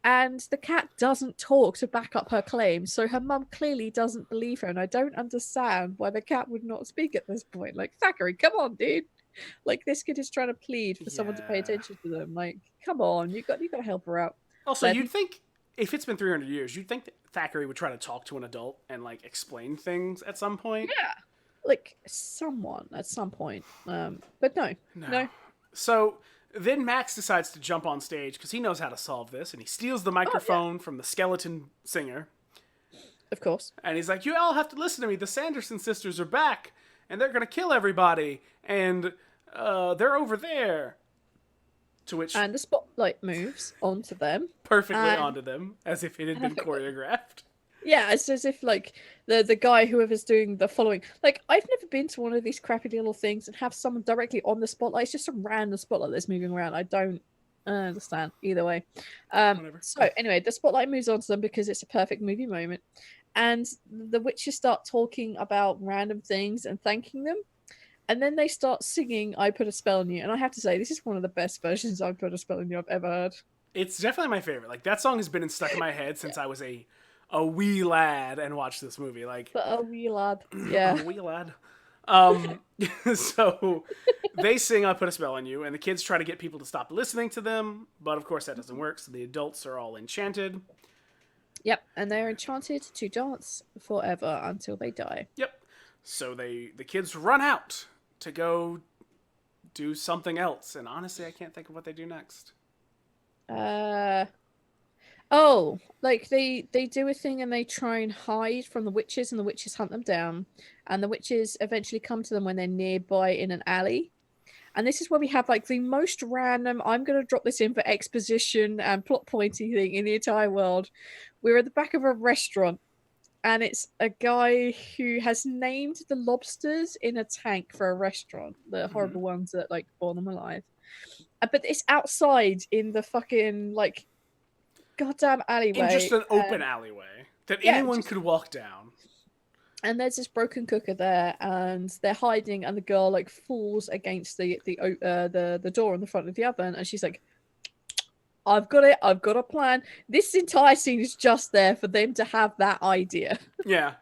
And the cat doesn't talk to back up her claim, so her mum clearly doesn't believe her, and I don't understand why the cat would not speak at this point. Like, Thackeray, come on, dude! Like, this kid is trying to plead for someone to pay attention to them. Like, come on, you got to help her out. Also, you'd think if it's been 300 years, you'd think that Thackeray would try to talk to an adult and like explain things at some point. Yeah, like someone at some point. But no. So then Max decides to jump on stage because he knows how to solve this, and he steals the microphone from the skeleton singer. Of course. And he's like, you all have to listen to me. The Sanderson sisters are back, and they're going to kill everybody, and they're over there. To which... And the spotlight moves onto them. Perfectly onto them, as if it had been choreographed. Yeah, it's as if, like, the guy, whoever's doing the following... Like, I've never been to one of these crappy little things and have someone directly on the spotlight. It's just a random spotlight that's moving around. I don't understand. Either way. So, anyway, the spotlight moves onto them because it's a perfect movie moment. And the witches start talking about random things and thanking them. And then they start singing I Put a Spell on You. And I have to say, this is one of the best versions I Put a Spell on You I've ever heard. It's definitely my favorite. Like, that song has been stuck in my head since I was a wee lad and watched this movie. Like, but a wee lad. Yeah. A wee lad. So they sing I Put a Spell on You, and the kids try to get people to stop listening to them. But, of course, that doesn't work. So the adults are all enchanted. Yep. And they're enchanted to dance forever until they die. Yep. So the kids run out to go do something else, and honestly, I can't think of what they do next. Like they do a thing and they try and hide from the witches, and the witches hunt them down, and the witches eventually come to them when they're nearby in an alley. And this is where we have like the most random, I'm going to drop this in for exposition and plot pointy thing in the entire world. We're at the back of a restaurant, and it's a guy who has named the lobsters in a tank for a restaurant, the horrible ones that like bore them alive. But it's outside in the fucking like goddamn alleyway. In just an open alleyway that anyone could walk down. And there's this broken cooker there, and they're hiding, and the girl like falls against the door in the front of the oven, and she's like, I've got it. I've got a plan. This entire scene is just there for them to have that idea. Yeah.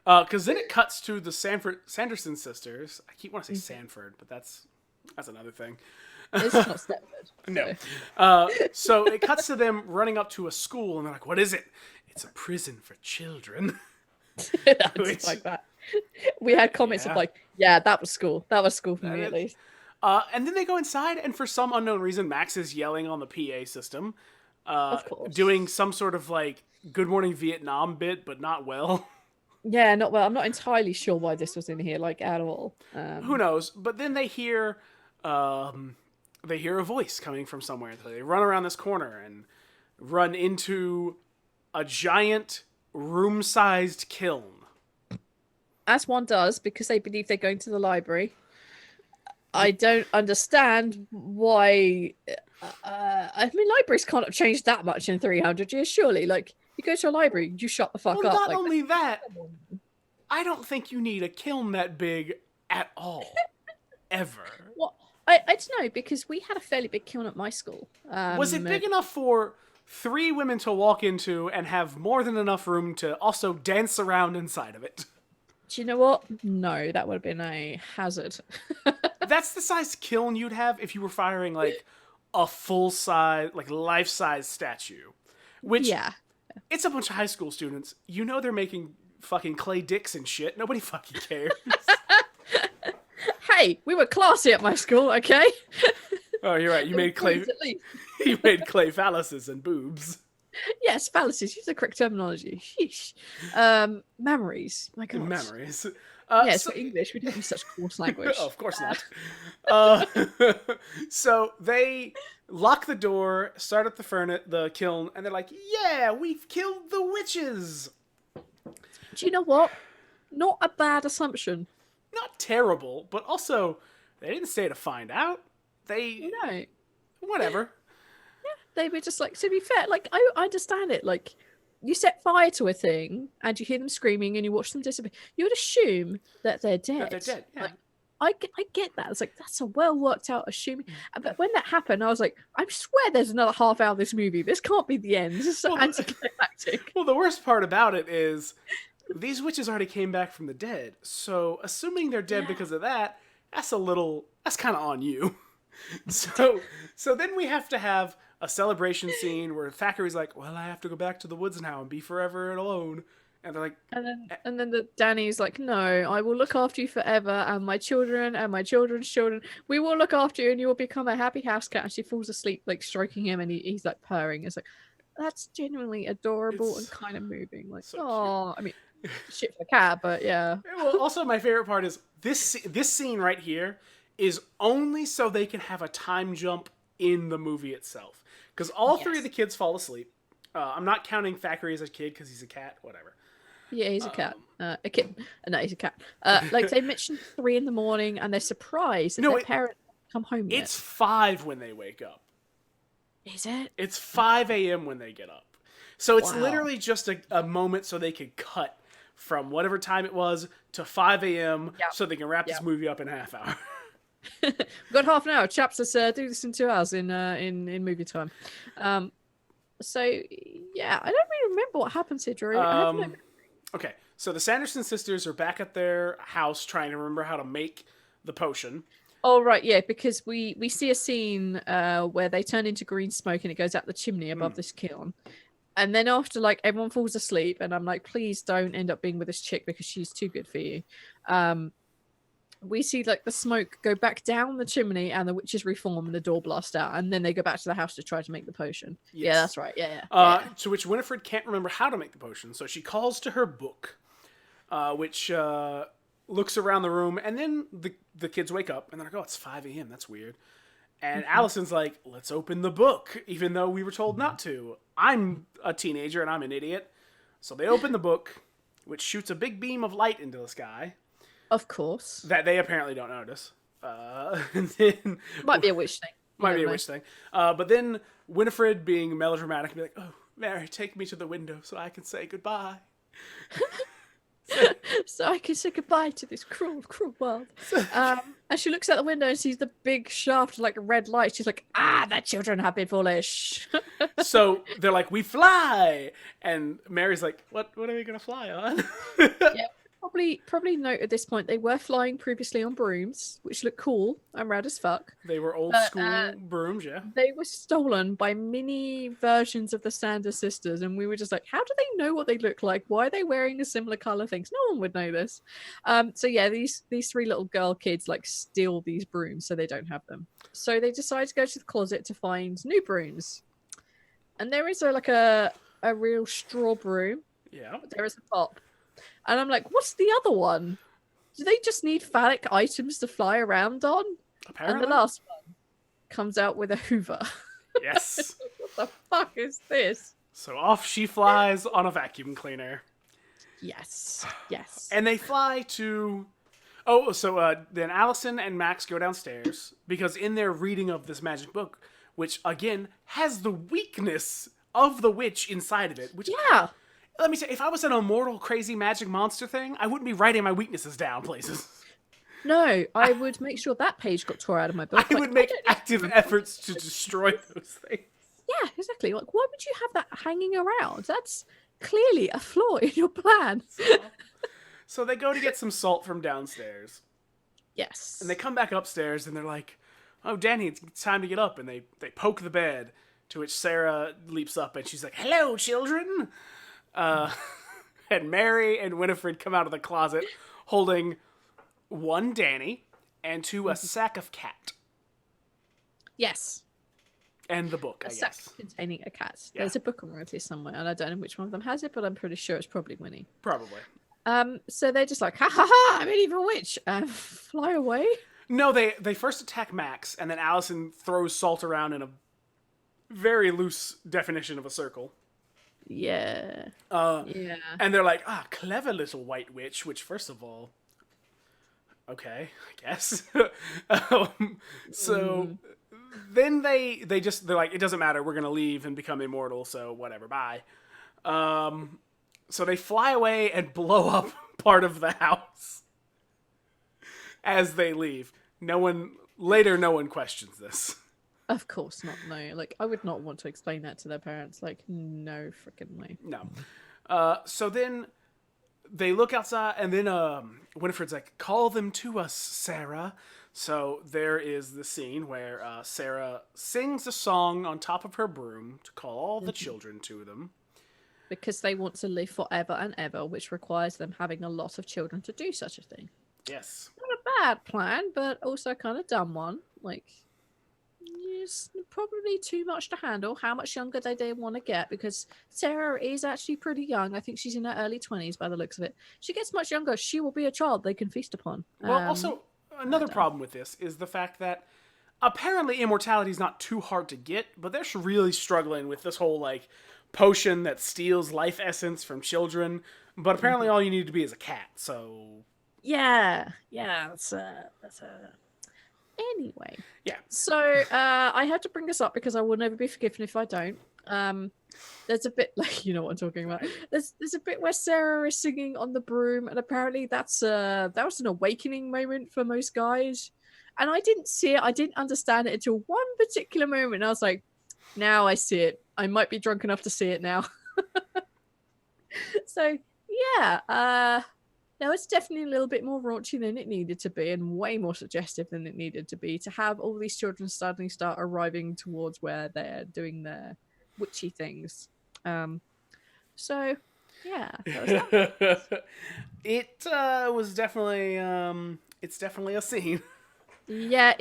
Because then it cuts to the Sanderson sisters. I keep wanting to say Sanford, but that's another thing. It's not Stepford. No. So it cuts to them running up to a school, and they're like, what is it? It's a prison for children. That's like that. We had comments of like, yeah, that was school. That was school for me at least. And then they go inside, and for some unknown reason, Max is yelling on the PA system. Of course. Doing some sort of, like, Good Morning Vietnam bit, but not well. Yeah, not well. I'm not entirely sure why this was in here, like, at all. Who knows? But then they hear a voice coming from somewhere. They run around this corner and run into a giant, room-sized kiln. As one does, because they believe they're going to the library. I don't understand why. I mean, libraries can't have changed that much in 300 years, surely. Like, you go to a library, you shut the fuck up. Not like, only that, I don't think you need a kiln that big at all. Ever. Well, I don't know, because we had a fairly big kiln at my school. Was it big enough for 3 women to walk into and have more than enough room to also dance around inside of it? Do you know what? No, that would have been a hazard. That's the size kiln you'd have if you were firing, like, a full-size, like, life-size statue. Which, yeah. It's a bunch of high school students. You know they're making fucking clay dicks and shit. Nobody fucking cares. Hey, we were classy at my school, okay? Oh, you're right. You made clay... You made clay phalluses and boobs. Yes, phalluses. Use the correct terminology. Sheesh. Memories. My God. Memories. Yes, for English, we don't use such coarse language. Oh, of course not. So they lock the door, start up the kiln, and they're like, yeah, we've killed the witches. Do you know what? Not a bad assumption. Not terrible, but also, they didn't stay to find out. No. Whatever. They were just like, to be fair, like, I understand it. Like, you set fire to a thing and you hear them screaming and you watch them disappear. You would assume that they're dead. That they're dead, yeah. Like, I get that. It's like, that's a well worked out assuming. But when that happened, I was like, I swear there's another half hour of this movie. This can't be the end. This is so anticlimactic. Well, the worst part about it is these witches already came back from the dead. So assuming they're dead because of that, that's kind of on you. So then we have to have a celebration scene where Thackeray's like, well, I have to go back to the woods now and be forever alone. And they're like... And then Danny's like, no, I will look after you forever, and my children and my children's children. We will look after you and you will become a happy house cat. And she falls asleep, like, stroking him, and he's like purring. It's like, that's genuinely adorable and It's kind of moving. Like, so oh, I mean, shit for the cat, but yeah. well, also my favorite part is this scene right here is only so they can have a time jump in the movie itself, because all three of Yes. the kids fall asleep. I'm not counting Thackeray as a kid because he's a cat. Whatever. Yeah, he's a cat. A kitten. No, he's a cat. Like they mentioned 3 a.m, and they're surprised that No, their parents haven't come home yet. it's 5 when they wake up. Is it? It's 5 a.m. when they get up. So it's Wow. literally just a moment so they could cut from whatever time it was to 5 a.m. Yep. so they can wrap this Yep. movie up in a half hour. We've got half an hour. Chaps, let's do this in 2 hours in movie time. So yeah, I don't really remember what happens here, Drew. I have no... Okay, so the Sanderson sisters are back at their house trying to remember how to make the potion. Oh right, yeah, because we see a scene where they turn into green smoke and it goes out the chimney above this kiln. And then after like everyone falls asleep and I'm like, please don't end up being with this chick because she's too good for you. We see like the smoke go back down the chimney and the witches reform and the door blast out, and then they go back to the house to try to make the potion. Yes. Yeah, that's right. Yeah. To which Winifred can't remember how to make the potion, so she calls to her book, which looks around the room, and then the kids wake up and they're like, "Oh, it's 5 a.m. That's weird." And Allison's like, "Let's open the book, even though we were told not to. I'm a teenager and I'm an idiot." So they open the book, which shoots a big beam of light into the sky. Of course. That they apparently don't notice. And then, Might be a witch thing. might be a witch thing. But then Winifred, being melodramatic, be like, "Oh, Mary, take me to the window so I can say goodbye." So I can say goodbye to this cruel, cruel world. And she looks out the window and sees the big shaft, like red light. She's like, the children have been foolish. So they're like, "We fly!" And Mary's like, What are we going to fly on?" Yeah, probably note at this point they were flying previously on brooms, which look cool and rad as fuck. They were old school brooms, yeah. They were stolen by mini versions of the Sanders sisters, and we were just like, how do they know what they look like? Why are they wearing the similar color things? No one would know this. So yeah, these 3 little girl kids like steal these brooms so they don't have them. So they decide to go to the closet to find new brooms, and there is a real straw broom. Yeah. There is a pop. And I'm like, what's the other one? Do they just need phallic items to fly around on? Apparently. And the last one comes out with a Hoover. Yes. What the fuck is this? So off she flies on a vacuum cleaner. Yes. And they fly to... then Allison and Max go downstairs, because in their reading of this magic book, which, again, has the weakness of the witch inside of it, which... Yeah. Let me say, if I was an immortal, crazy magic monster thing, I wouldn't be writing my weaknesses down places. No, I would make sure that page got tore out of my book. I would make active efforts to destroy those things. Yeah, exactly. Like, why would you have that hanging around? That's clearly a flaw in your plan. So they go to get some salt from downstairs. Yes. And they come back upstairs and they're like, "Oh, Danny, it's time to get up." And they poke the bed, to which Sarah leaps up and she's like, "Hello, children." And Mary and Winifred come out of the closet holding 1 Danny and 2 a sack of cat. Yes. And the book, I A sack guess. containing a cat. Yeah. There's a book on royalty somewhere, and I don't know which one of them has it, but I'm pretty sure it's probably Winnie. Probably. So they're just like, ha ha ha, I'm an evil witch. Fly away. No, they first attack Max, and then Allison throws salt around in a very loose definition of a circle. Yeah. Yeah. And they're like, clever little white witch, which, first of all, okay, I guess. Then they're like, it doesn't matter, we're going to leave and become immortal, so whatever, bye. So they fly away and blow up part of the house as they leave. No one questions this. Of course not, no. Like, I would not want to explain that to their parents. Like, no freaking way. No. So then they look outside, and then Winifred's like, "Call them to us, Sarah." So there is the scene where Sarah sings a song on top of her broom to call all the children to them. Because they want to live forever and ever, which requires them having a lot of children to do such a thing. Yes. Not a bad plan, but also kind of dumb one. Like, is probably too much to handle. How much younger they want to get, because Sarah is actually pretty young. I think she's in her early 20s by the looks of it. She gets much younger, she will be a child they can feast upon. Well, also, another problem with this is the fact that apparently immortality is not too hard to get, but they're really struggling with this whole, like, potion that steals life essence from children. But apparently all you need to be is a cat, so... Yeah, that's Anyway. Yeah. So, I had to bring this up because I will never be forgiven if I don't. There's a bit like, you know what I'm talking about. There's a bit where Sarah is singing on the broom, and apparently that was an awakening moment for most guys. And I didn't see it. I didn't understand it until one particular moment. And I was like, now I see it. I might be drunk enough to see it now. So, yeah. No, it's definitely a little bit more raunchy than it needed to be, and way more suggestive than it needed to be, to have all these children suddenly start arriving towards where they're doing their witchy things. So, yeah. That was that. It was definitely... it's definitely a scene. Yeah,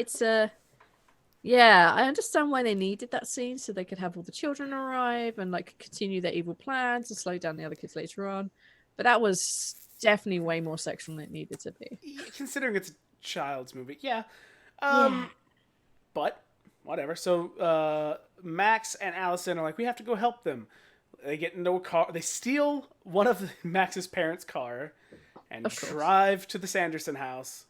yeah, I understand why they needed that scene, so they could have all the children arrive and like continue their evil plans and slow down the other kids later on. But that was definitely way more sexual than it needed to be. Considering it's a child's movie, yeah. Yeah. But whatever. So Max and Allison are like, we have to go help them. They get into a car. They steal one of Max's parents' car and drive to the Sanderson house,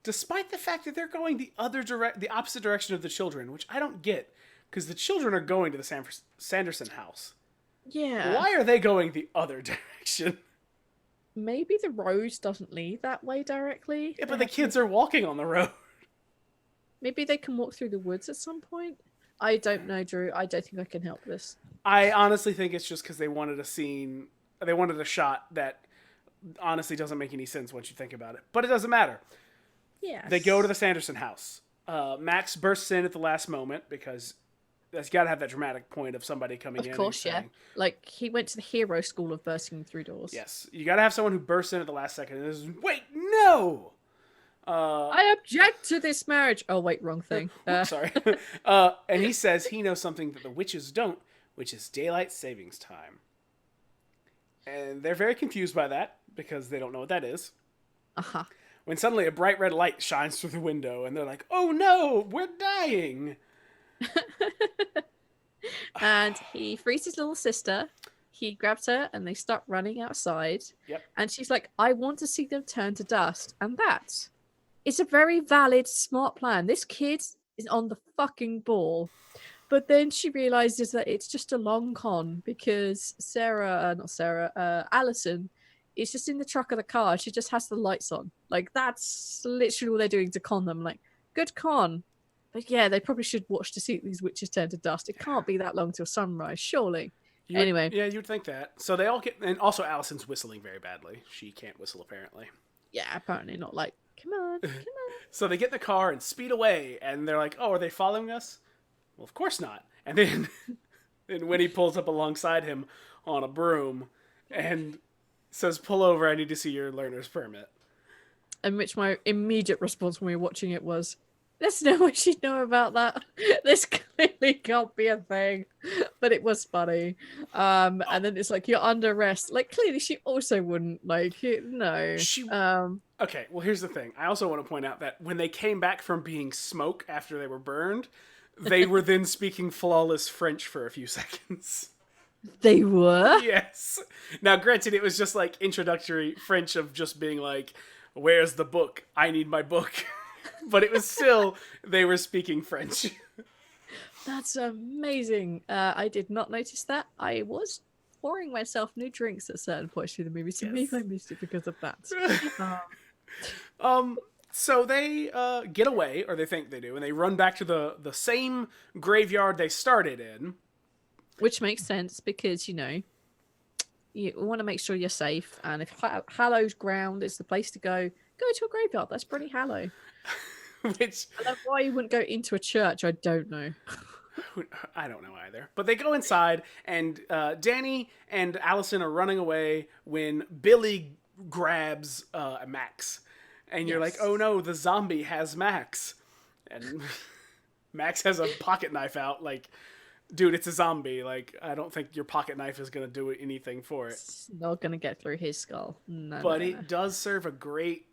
despite the fact that they're going the opposite direction of the children, which I don't get, because the children are going to the Sanderson house. Yeah. Why are they going the other direction? Maybe the road doesn't lead that way directly. Yeah, but the kids are walking on the road. Maybe they can walk through the woods at some point. I don't know, Drew. I don't think I can help this. I honestly think it's just because they wanted a scene. They wanted a shot that honestly doesn't make any sense once you think about it. But it doesn't matter. Yes. They go to the Sanderson house. Max bursts in at the last moment because there's got to have that dramatic point of somebody coming in. Of course, yeah. Like, he went to the hero school of bursting through doors. Yes. You got to have someone who bursts in at the last second and is, wait, no! I object to this marriage. Oh, wait, wrong thing. Sorry. And he says he knows something that the witches don't, which is daylight savings time. And they're very confused by that because they don't know what that is. Uh-huh. When suddenly a bright red light shines through the window and they're like, oh no, we're dying. And he frees his little sister. He grabs her and they start running outside. Yep. And she's like, I want to see them turn to dust. And that is a very valid, smart plan. This kid is on the fucking ball. But then she realizes that it's just a long con because Allison is just in the truck of the car. She just has the lights on. Like, that's literally all they're doing to con them. Like, good con. But yeah, they probably should watch to see these witches turn to dust. It can't be that long till sunrise, surely. Anyway. Yeah, you would think that. So they all get... And also Allison's whistling very badly. She can't whistle, apparently. Yeah, apparently not. Like, come on, come on. So they get in the car and speed away. And they're like, oh, are they following us? Well, of course not. And then Winnie pulls up alongside him on a broom and says, pull over, I need to see your learner's permit. And which my immediate response when we were watching it was, there's no way she'd know about that. This clearly can't be a thing. But it was funny. And then it's like, you're under arrest. Like, clearly she also wouldn't. Like, no. Okay, well, here's the thing. I also want to point out that when they came back from being smoke after they were burned, they were then speaking flawless French for a few seconds. They were? Yes. Now, granted, it was just like introductory French of just being like, where's the book? I need my book. But it was still, they were speaking French. That's amazing. I did not notice that. I was pouring myself new drinks at certain points through the movie, so maybe I missed it because of that. So they get away, or they think they do, and they run back to the same graveyard they started in. Which makes sense because, you know, you want to make sure you're safe. And if hallowed ground is the place to go to a graveyard. That's pretty hallow. Which... And why you wouldn't go into a church, I don't know. I don't know either. But they go inside, and Danny and Allison are running away when Billy grabs Max. And you're like, oh no, the zombie has Max. And Max has a pocket knife out. Like, dude, it's a zombie. Like, I don't think your pocket knife is going to do anything for it. It's not gonna get through his skull. No, But no, no. it does serve a great,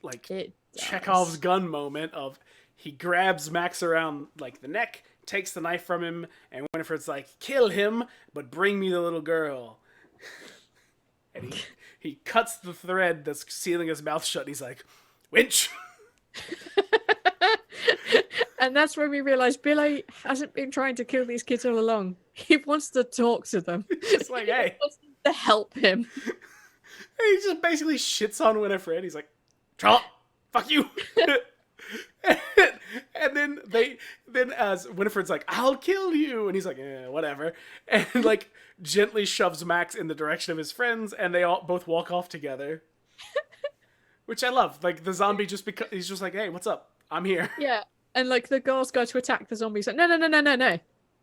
like, It Chekhov's does. gun moment of he grabs Max around, like, the neck, takes the knife from him, and Winifred's like, kill him, but bring me the little girl. And he cuts the thread that's sealing his mouth shut, and he's like, winch! And that's when we realize Billy hasn't been trying to kill these kids all along. He wants to talk to them. Just like, hey. He wants them to help him. And he just basically shits on Winifred. He's like, Trump, fuck you. And then as Winifred's like, I'll kill you. And he's like, whatever. And like gently shoves Max in the direction of his friends. And they all both walk off together. Which I love. Like the zombie because he's just like, hey, what's up? I'm here. Yeah. And like the girls go to attack the zombie. He's like, no.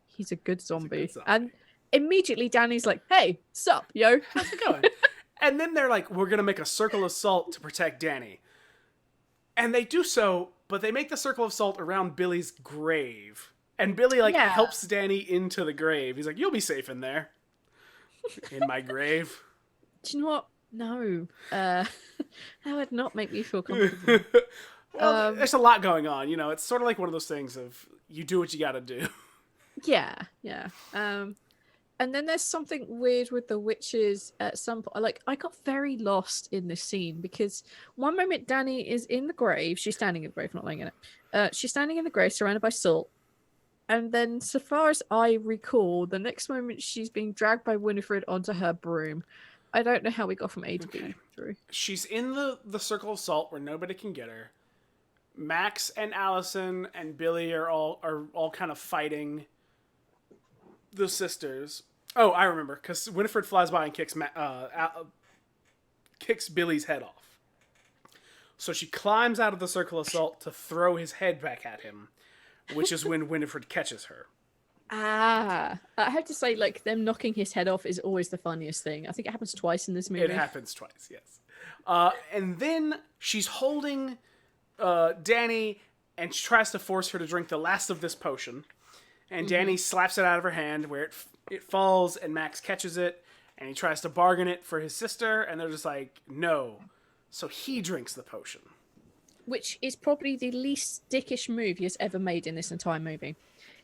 He's a good zombie. And immediately Danny's like, hey, sup, yo. How's it going? And then they're like, we're going to make a circle of salt to protect Danny. And they do so, but they make the circle of salt around Billy's grave. And Billy helps Danny into the grave. He's like, you'll be safe in there. In my grave. Do you know what? No. That would not make me feel comfortable. Well, there's a lot going on. You know, it's sort of like one of those things of you do what you got to do. Yeah. And then there's something weird with the witches at some point. Like, I got very lost in this scene because one moment Danny is in the grave. She's standing in the grave, not laying in it. She's standing in the grave surrounded by salt. And then, so far as I recall, the next moment she's being dragged by Winifred onto her broom. I don't know how we got from A to B through. She's in the circle of salt where nobody can get her. Max and Allison and Billy are all kind of fighting the sisters. Oh, I remember, because Winifred flies by and kicks Billy's head off. So she climbs out of the circle of salt to throw his head back at him, which is when Winifred catches her. I have to say, like, them knocking his head off is always the funniest thing. I think it happens twice in this movie. It happens twice, yes. And then she's holding Danny, and she tries to force her to drink the last of this potion. And Danny slaps it out of her hand, where it falls, and Max catches it, and he tries to bargain it for his sister, and they're just like, no. So he drinks the potion. Which is probably the least dickish move he has ever made in this entire movie.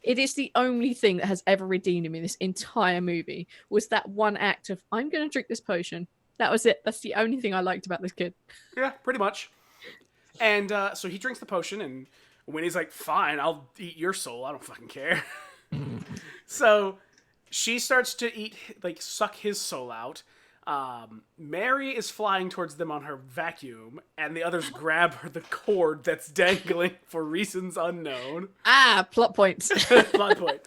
It is the only thing that has ever redeemed him in this entire movie, was that one act of, I'm going to drink this potion. That was it. That's the only thing I liked about this kid. Yeah, pretty much. And so he drinks the potion, and Winnie's like, fine, I'll eat your soul. I don't fucking care. So she starts to suck his soul out. Mary is flying towards them on her vacuum, and the others grab the cord that's dangling for reasons unknown. Plot points. Plot point.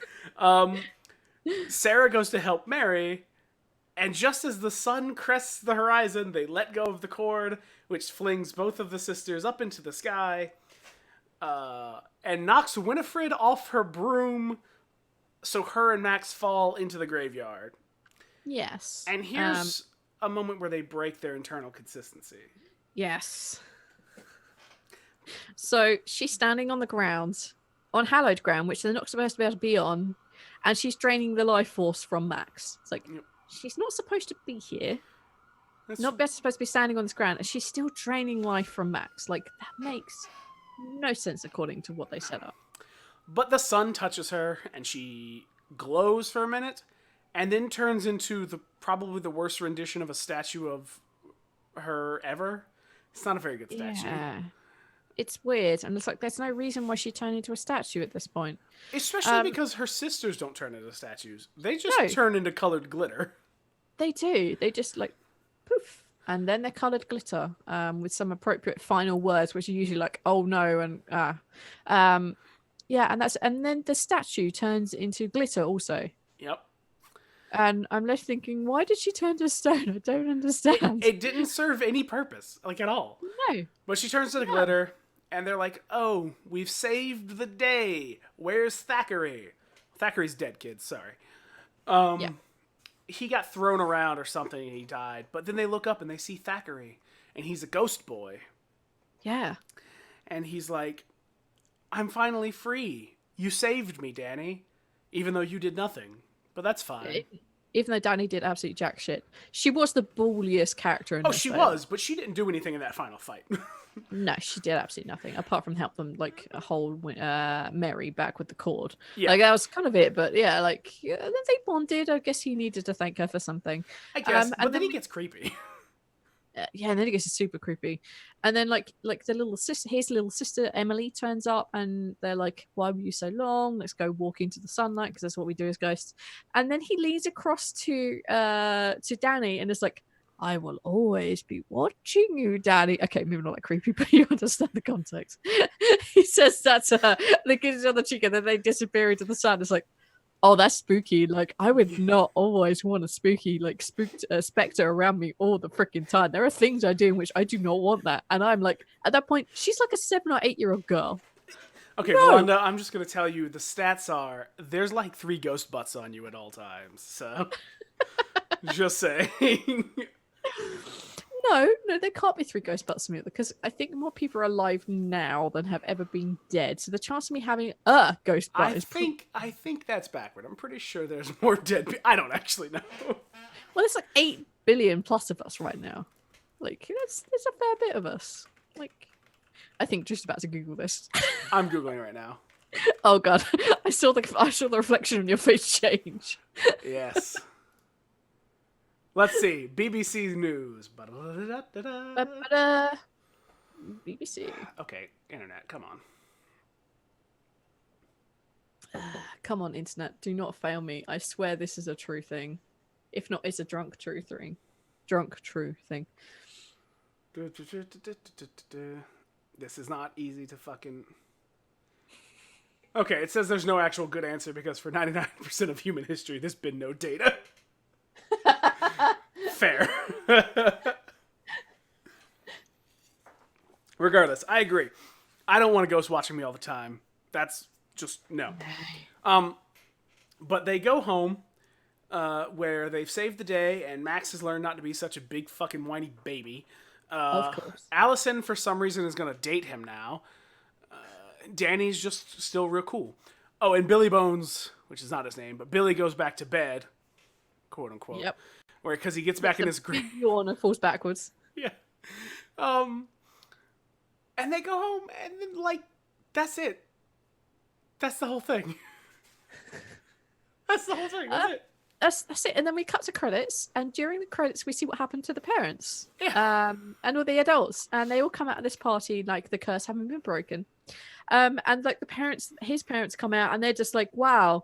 Sarah goes to help Mary, and just as the sun crests the horizon, they let go of the cord, which flings both of the sisters up into the sky, and knocks Winifred off her broom, so her and Max fall into the graveyard. Yes. And here's a moment where they break their internal consistency. Yes. So she's standing on the ground, on hallowed ground, which they're not supposed to be able to be on, and she's draining the life force from Max. It's like, she's not supposed to be here. Not supposed to be standing on this ground, and she's still draining life from Max. Like, that makes no sense according to what they set up. But the sun touches her, and she glows for a minute, and then turns into probably the worst rendition of a statue of her ever. It's not a very good statue. Yeah. It's weird, and it's like there's no reason why she turned into a statue at this point. Especially because her sisters don't turn into statues. They just turn into colored glitter. They do. They just like poof, and then they're colored glitter with some appropriate final words, which are usually like "oh no" and yeah, and then the statue turns into glitter also. Yep. And I'm left thinking, why did she turn to stone? I don't understand. It didn't serve any purpose, like at all. No. But she turns to the glitter, and they're like, oh, we've saved the day. Where's Thackeray? Thackeray's dead, kids. Sorry. He got thrown around or something, and he died. But then they look up, and they see Thackeray, and he's a ghost boy. Yeah. And he's like, I'm finally free. You saved me, Danny, even though you did nothing. But that's fine. Even though Danny did absolutely jack shit. She was the bulliest character in Oh, this. she though. was, but she didn't do anything in that final fight. No, she did absolutely nothing apart from help them like a whole Mary back with the cord. Yeah. Like that was kind of it. But yeah, like then they bonded. I guess he needed to thank her for something. I guess, And but then he gets creepy. Yeah, and then it gets super creepy. And then like the little sister, his little sister Emily turns up, and they're like, "Why were you so long? Let's go walk into the sunlight because that's what we do as ghosts." And then he leans across to Danny and is like, "I will always be watching you, Danny." Okay, maybe not that creepy, but you understand the context. He says that to her, they kiss each on the cheek, and then they disappear into the sun. It's like, oh, that's spooky. Like, I would not always want a spooky, like, spooked specter around me all the freaking time. There are things I do in which I do not want that. And I'm like, at that point, she's like a 7 or 8 year old girl. Okay, No! Valanda, I'm just going to tell you the stats are there's like 3 ghost butts on you at all times. So, just saying. No, there can't be 3 ghost butts on me because I think more people are alive now than have ever been dead. So the chance of me having a ghost butt is I think that's backward. I'm pretty sure there's more dead people. I don't actually know. Well, it's like 8 billion plus of us right now. Like, there's a fair bit of us. Like, I think just about to Google this. I'm Googling right now. Oh god, I saw the reflection on your face change. Yes. Let's see. BBC News. BBC. Okay, internet, come on. Come on, internet, do not fail me. I swear this is a true thing. If not, it's a drunk true thing. Drunk true thing. This is not easy to fucking... Okay, it says there's no actual good answer because for 99% of human history, there's been no data. Fair. Regardless, I agree. I don't want a ghost watching me all the time. That's just no. But they go home where they've saved the day and Max has learned not to be such a big fucking whiny baby. Of course. Allison, for some reason, is going to date him now. Danny's just still real cool. Oh, and Billy Bones, which is not his name, but Billy goes back to bed, quote unquote. Yep. Where because he gets back in his grave. Yawn and falls backwards. Yeah. And they go home, and then like that's it. That's the whole thing. That's the whole thing. That's it. That's it. And then we cut to credits, and during the credits, we see what happened to the parents. Yeah. And all the adults, and they all come out of this party like the curse having been broken. And like the parents, his parents come out, and they're just like, "Wow,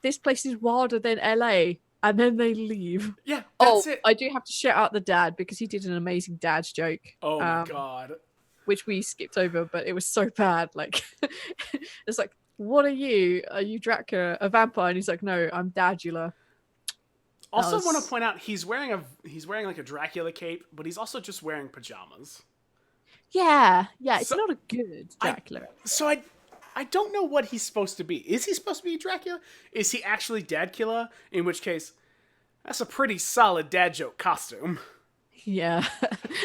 this place is wilder than LA." And then they leave. Yeah, that's it. I do have to shout out the dad because he did an amazing dad's joke. Oh my god. Which we skipped over, but it was so bad. Like, it's like, what are you? Are you Dracula, a vampire? And he's like, no, I'm Dadula. Also, want to point out he's wearing like a Dracula cape, but he's also just wearing pajamas. Yeah, it's not a good Dracula. I don't know what he's supposed to be. Is he supposed to be Dracula? Is he actually Dadkilla? In which case, that's a pretty solid dad joke costume. Yeah,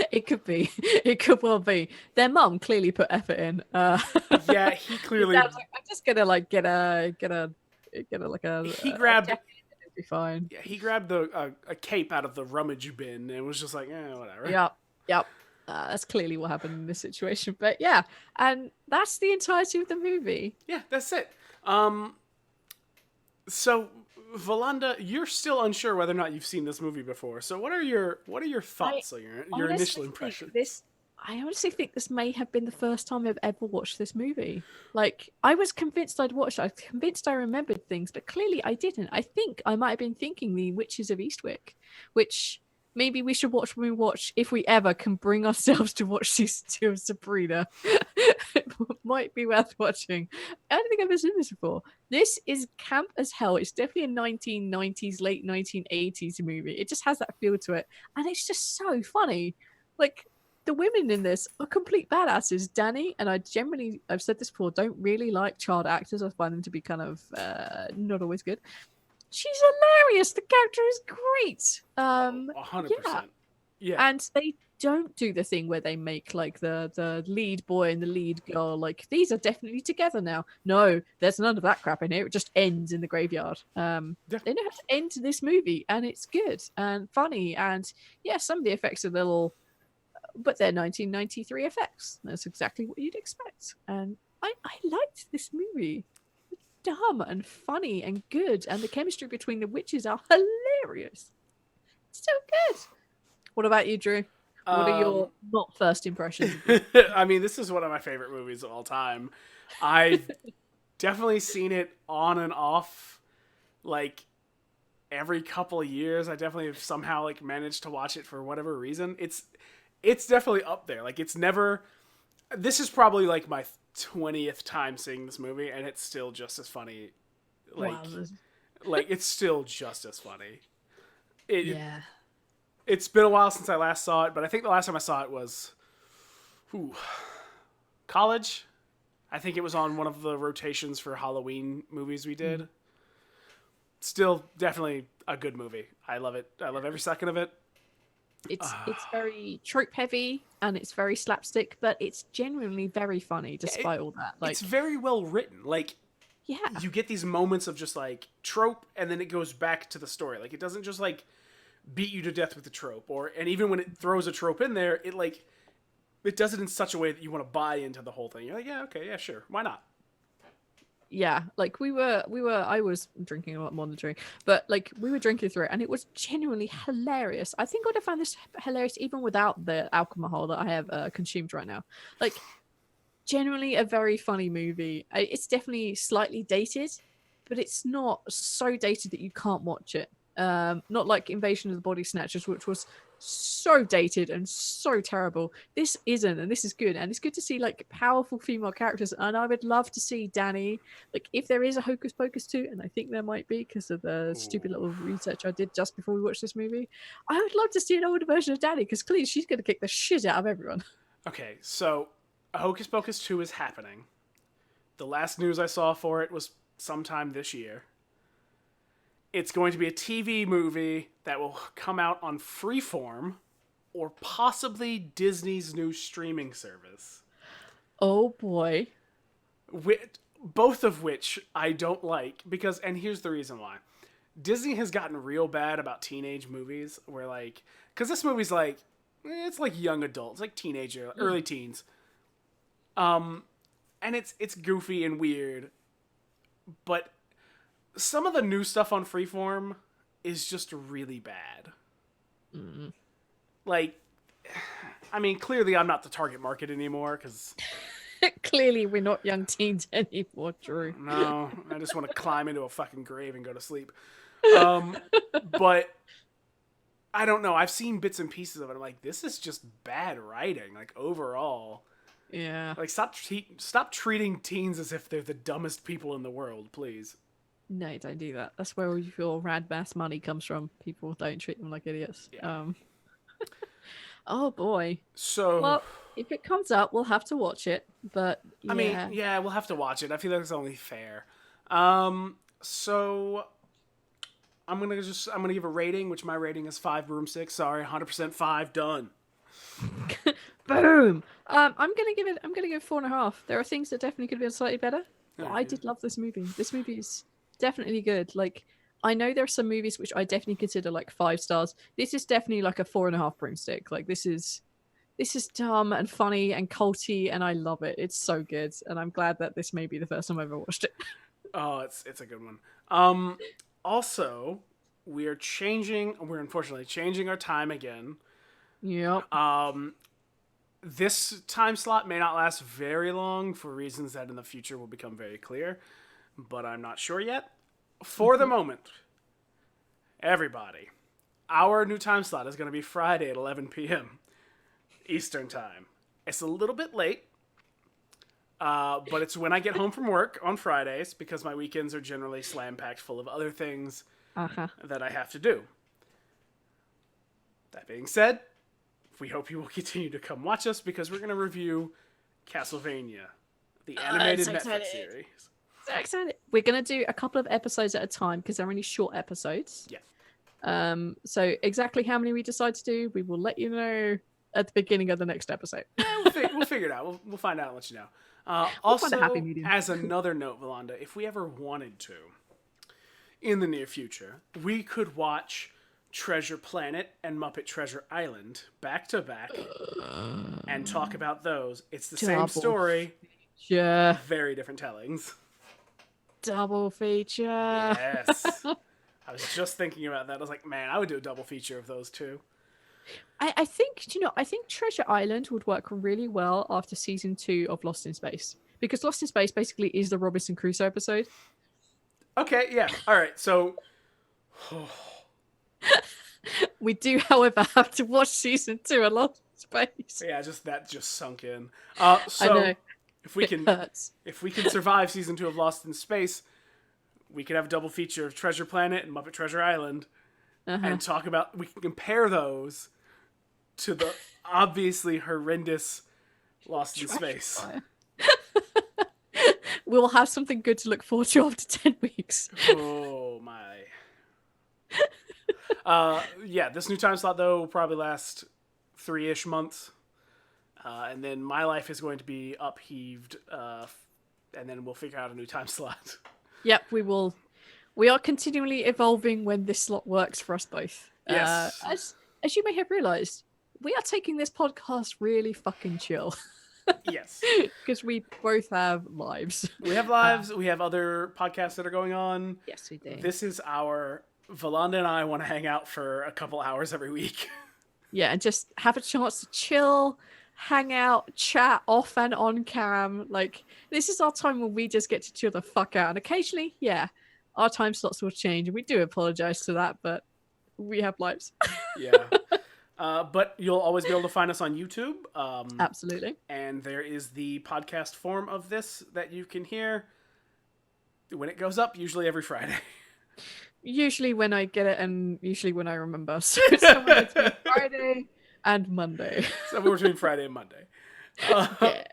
it could be. It could well be. Their mum clearly put effort in. Yeah, he clearly. Like, I'm just gonna like get a like a. He grabbed. It'll be fine. Yeah, he grabbed a cape out of the rummage bin and was just like, whatever. Yep. That's clearly what happened in this situation. But yeah, and that's the entirety of the movie. Yeah, that's it. So, Valanda, you're still unsure whether or not you've seen this movie before. So, what are your thoughts on your initial impression? I honestly think this may have been the first time I've ever watched this movie. Like, I was convinced I'd watched it. I was convinced I remembered things, but clearly I didn't. I think I might have been thinking The Witches of Eastwick, which maybe we should watch when we watch, if we ever can bring ourselves to watch season 2 of Sabrina. It might be worth watching. I don't think I've ever seen this before. This is camp as hell. It's definitely a 1990s, late 1980s movie. It just has that feel to it. And it's just so funny. Like, the women in this are complete badasses. Danny, and I've said this before, don't really like child actors. I find them to be kind of not always good. She's hilarious. The character is great. 100%. Yeah. And they don't do the thing where they make like the lead boy and the lead girl like these are definitely together now. No, there's none of that crap in here. It just ends in the graveyard. Yeah. They know how to end this movie, and it's good and funny. And yeah, some of the effects are a little, but they're 1993 effects. That's exactly what you'd expect. And I liked this movie. Dumb and funny and good, and the chemistry between the witches are hilarious. So good. What about you, Drew? What are your not first impressions? I mean, this is one of my favorite movies of all time. I've definitely seen it on and off, like every couple of years. I definitely have somehow like managed to watch it for whatever reason. It's definitely up there. Like it's never. This is probably like my 20th time seeing this movie, and it's still just as funny. Like, Wow. like it's still just as funny. Yeah. It's been a while since I last saw it, but I think the last time I saw it was college. I think it was on one of the rotations for Halloween movies we did. Still, definitely a good movie. I love it. I love every second of it. It's very trope heavy and it's very slapstick, but it's genuinely very funny despite all that. Like It's very well written. Like, yeah, you get these moments of just like trope, and then it goes back to the story. Like, it doesn't just like beat you to death with the trope, and even when it throws a trope in there, it does it in such a way that you want to buy into the whole thing. You're like, yeah, okay, yeah, sure, why not? yeah. Like we were. I was drinking a lot more than drink, but like we were drinking through it, and it was genuinely hilarious. I think I would have found this hilarious even without the alcohol that I have consumed right now. Like, genuinely a very funny movie. It's definitely slightly dated, but it's not so dated that you can't watch it. Not like Invasion of the Body Snatchers, which was so dated and so terrible. This isn't, and this is good, and it's good to see like powerful female characters. And I would love to see Danny, like if there is a Hocus Pocus 2, and I think there might be because of the stupid little research I did just before we watched this movie. I would love to see an older version of Danny because clearly she's going to kick the shit out of everyone. Okay, so Hocus Pocus 2 is happening. The last news I saw for it was sometime this year. It's going to be a TV movie that will come out on Freeform or possibly Disney's new streaming service. Oh boy. Both of which I don't like because, and here's the reason why. Disney has gotten real bad about teenage movies where like, because this movie's like, it's like young adults, like teenager, early teens. And it's goofy and weird, but some of the new stuff on Freeform is just really bad. Like, I mean, clearly I'm not the target market anymore because Clearly we're not young teens anymore, Drew. no, I just want to climb into a fucking grave and go to sleep. But I don't know. I've seen bits and pieces of it. I'm like, this is just bad writing. Like overall, Yeah. like stop treating teens as if they're the dumbest people in the world, please. No, don't do that. That's where all your rad mass money comes from. People don't treat them like idiots. Yeah. Oh boy. So, Well, if it comes up, we'll have to watch it. But yeah. I mean, yeah, we'll have to watch it. I feel like it's only fair. So I'm gonna give a rating, which my rating is 5 broomsticks. Sorry, 100% 5. Done. Boom. I'm gonna give it 4.5. There are things that definitely could have been slightly better. But I did love this movie. This movie is definitely good. Like, I know there are some movies which I definitely consider like 5 stars. This is definitely like a 4.5 broomstick. Like this is dumb and funny and culty, and I love it. It's so good, and I'm glad that this may be the first time I've ever watched it. Oh, it's a good one. Also, we're unfortunately changing our time again. Yep. This time slot may not last very long for reasons that in the future will become very clear, but I'm not sure yet. For the moment, everybody, our new time slot is going to be Friday at 11 p.m. Eastern Time. It's a little bit late, but it's when I get home from work on Fridays because my weekends are generally slam-packed full of other things that I have to do. That being said, we hope you will continue to come watch us because we're going to review Castlevania, the animated so Netflix excited. series. So excited. We're going to do a couple of episodes at a time because they're only short episodes. Yeah. So exactly how many we decide to do, we will let you know at the beginning of the next episode. We'll figure it out. We'll find out and let you know. We'll find a Also, happy medium. as another note, Valanda, if we ever wanted to, in the near future, we could watch Treasure Planet and Muppet Treasure Island back to back and talk about those. It's the same story, very different tellings. Double feature. Yes. I was just thinking about that. I was like, man, I would do a double feature of those two. I think, I think Treasure Island would work really well after season 2 of Lost in Space. Because Lost in Space basically is the Robinson Crusoe episode. Okay, yeah. All right, so... We do, however, have to watch season 2 of Lost in Space. Yeah, that just sunk in. I know. If we can survive season 2 of Lost in Space, we could have a double feature of Treasure Planet and Muppet Treasure Island, and talk about. We can compare those to the obviously horrendous Lost in Space. We'll have something good to look forward to after 10 weeks. Oh my. Yeah, this new time slot though will probably last 3-ish months. And then my life is going to be upheaved, and then we'll figure out a new time slot. Yep, we will. We are continually evolving when this slot works for us both. Yes. As you may have realized, we are taking this podcast really fucking chill. Yes. Because we both have lives. We have lives. We have other podcasts that are going on. Yes, we do. This is our... Valanda and I want to hang out for a couple hours every week. Yeah, and just have a chance to chill, hang out, chat off and on cam. Like, this is our time when we just get to chill the fuck out. And occasionally, yeah, our time slots will change. And we do apologize to that, but we have lives. Yeah. But you'll always be able to find us on YouTube. Absolutely. And there is the podcast form of this that you can hear when it goes up, usually every Friday. Usually when I get it, and usually when I remember. So somewhere between Friday and Monday. Somewhere between Friday and Monday. Yeah.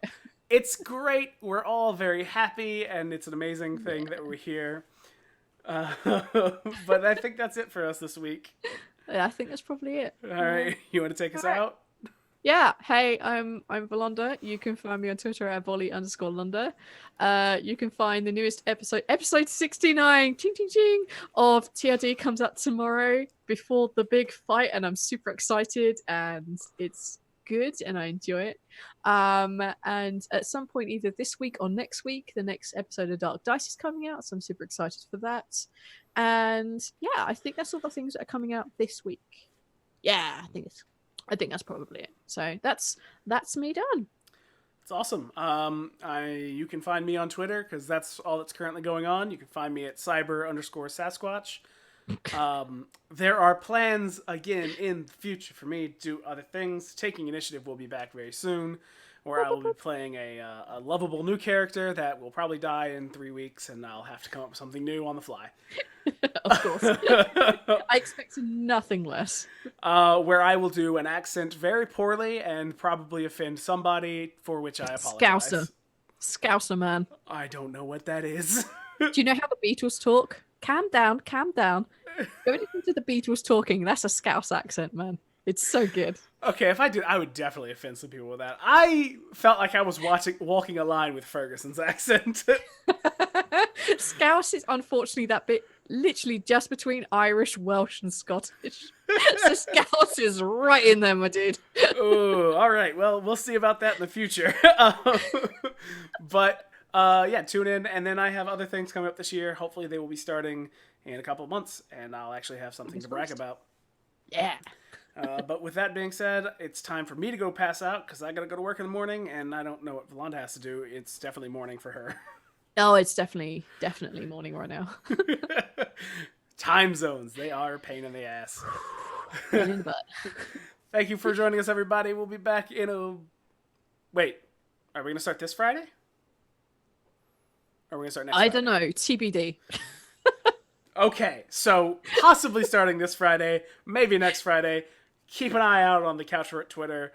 It's great. We're all very happy, and it's an amazing thing that we're here. But I think that's it for us this week. Yeah, I think that's probably it. All right. You want to take us out? Yeah. Hey, I'm Valanda. You can find me on Twitter at Volley_Lunda. You can find the newest episode 69, ching ching ching, of TRD comes out tomorrow before the big fight, and I'm super excited, and it's good, and I enjoy it. And at some point, either this week or next week, the next episode of Dark Dice is coming out, so I'm super excited for that. And yeah, I think that's all the things that are coming out this week. Yeah, I think that's probably it. So that's me done. It's awesome. You can find me on Twitter because that's all that's currently going on. You can find me at cyber_Sasquatch. There are plans again in the future for me to do other things. Taking Initiative will be back very soon, where I will be playing a lovable new character that will probably die in 3 weeks, and I'll have to come up with something new on the fly. Of course. I expect nothing less. Where I will do an accent very poorly and probably offend somebody, for which I apologize. Scouser, man. I don't know what that is. Do you know how the Beatles talk? Calm down, calm down. Go listen to the Beatles talking. That's a Scouse accent, man. It's so good. Okay, if I did, I would definitely offend some people with that. I felt like I was walking a line with Ferguson's accent. Scouse is unfortunately that bit literally just between Irish, Welsh, and Scottish. So Scouse is right in there, my dude. Oh, all right. Well, we'll see about that in the future. But yeah, tune in. And then I have other things coming up this year. Hopefully they will be starting in a couple of months, and I'll actually have something to brag about. Yeah. But with that being said, it's time for me to go pass out because I got to go to work in the morning, and I don't know what Valanda has to do. It's definitely morning for her. Oh, it's definitely morning right now. Time zones, they are a pain in the ass. Pain in the butt. Thank you for joining us, everybody. We'll be back in a... Wait, are we going to start this Friday? Or are we going to start next Friday? I don't know. TBD. Okay, so possibly starting this Friday, maybe next Friday. Keep an eye out on the Couch Twitter.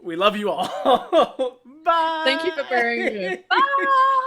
We love you all. Bye! Thank you for bearing with me. Bye!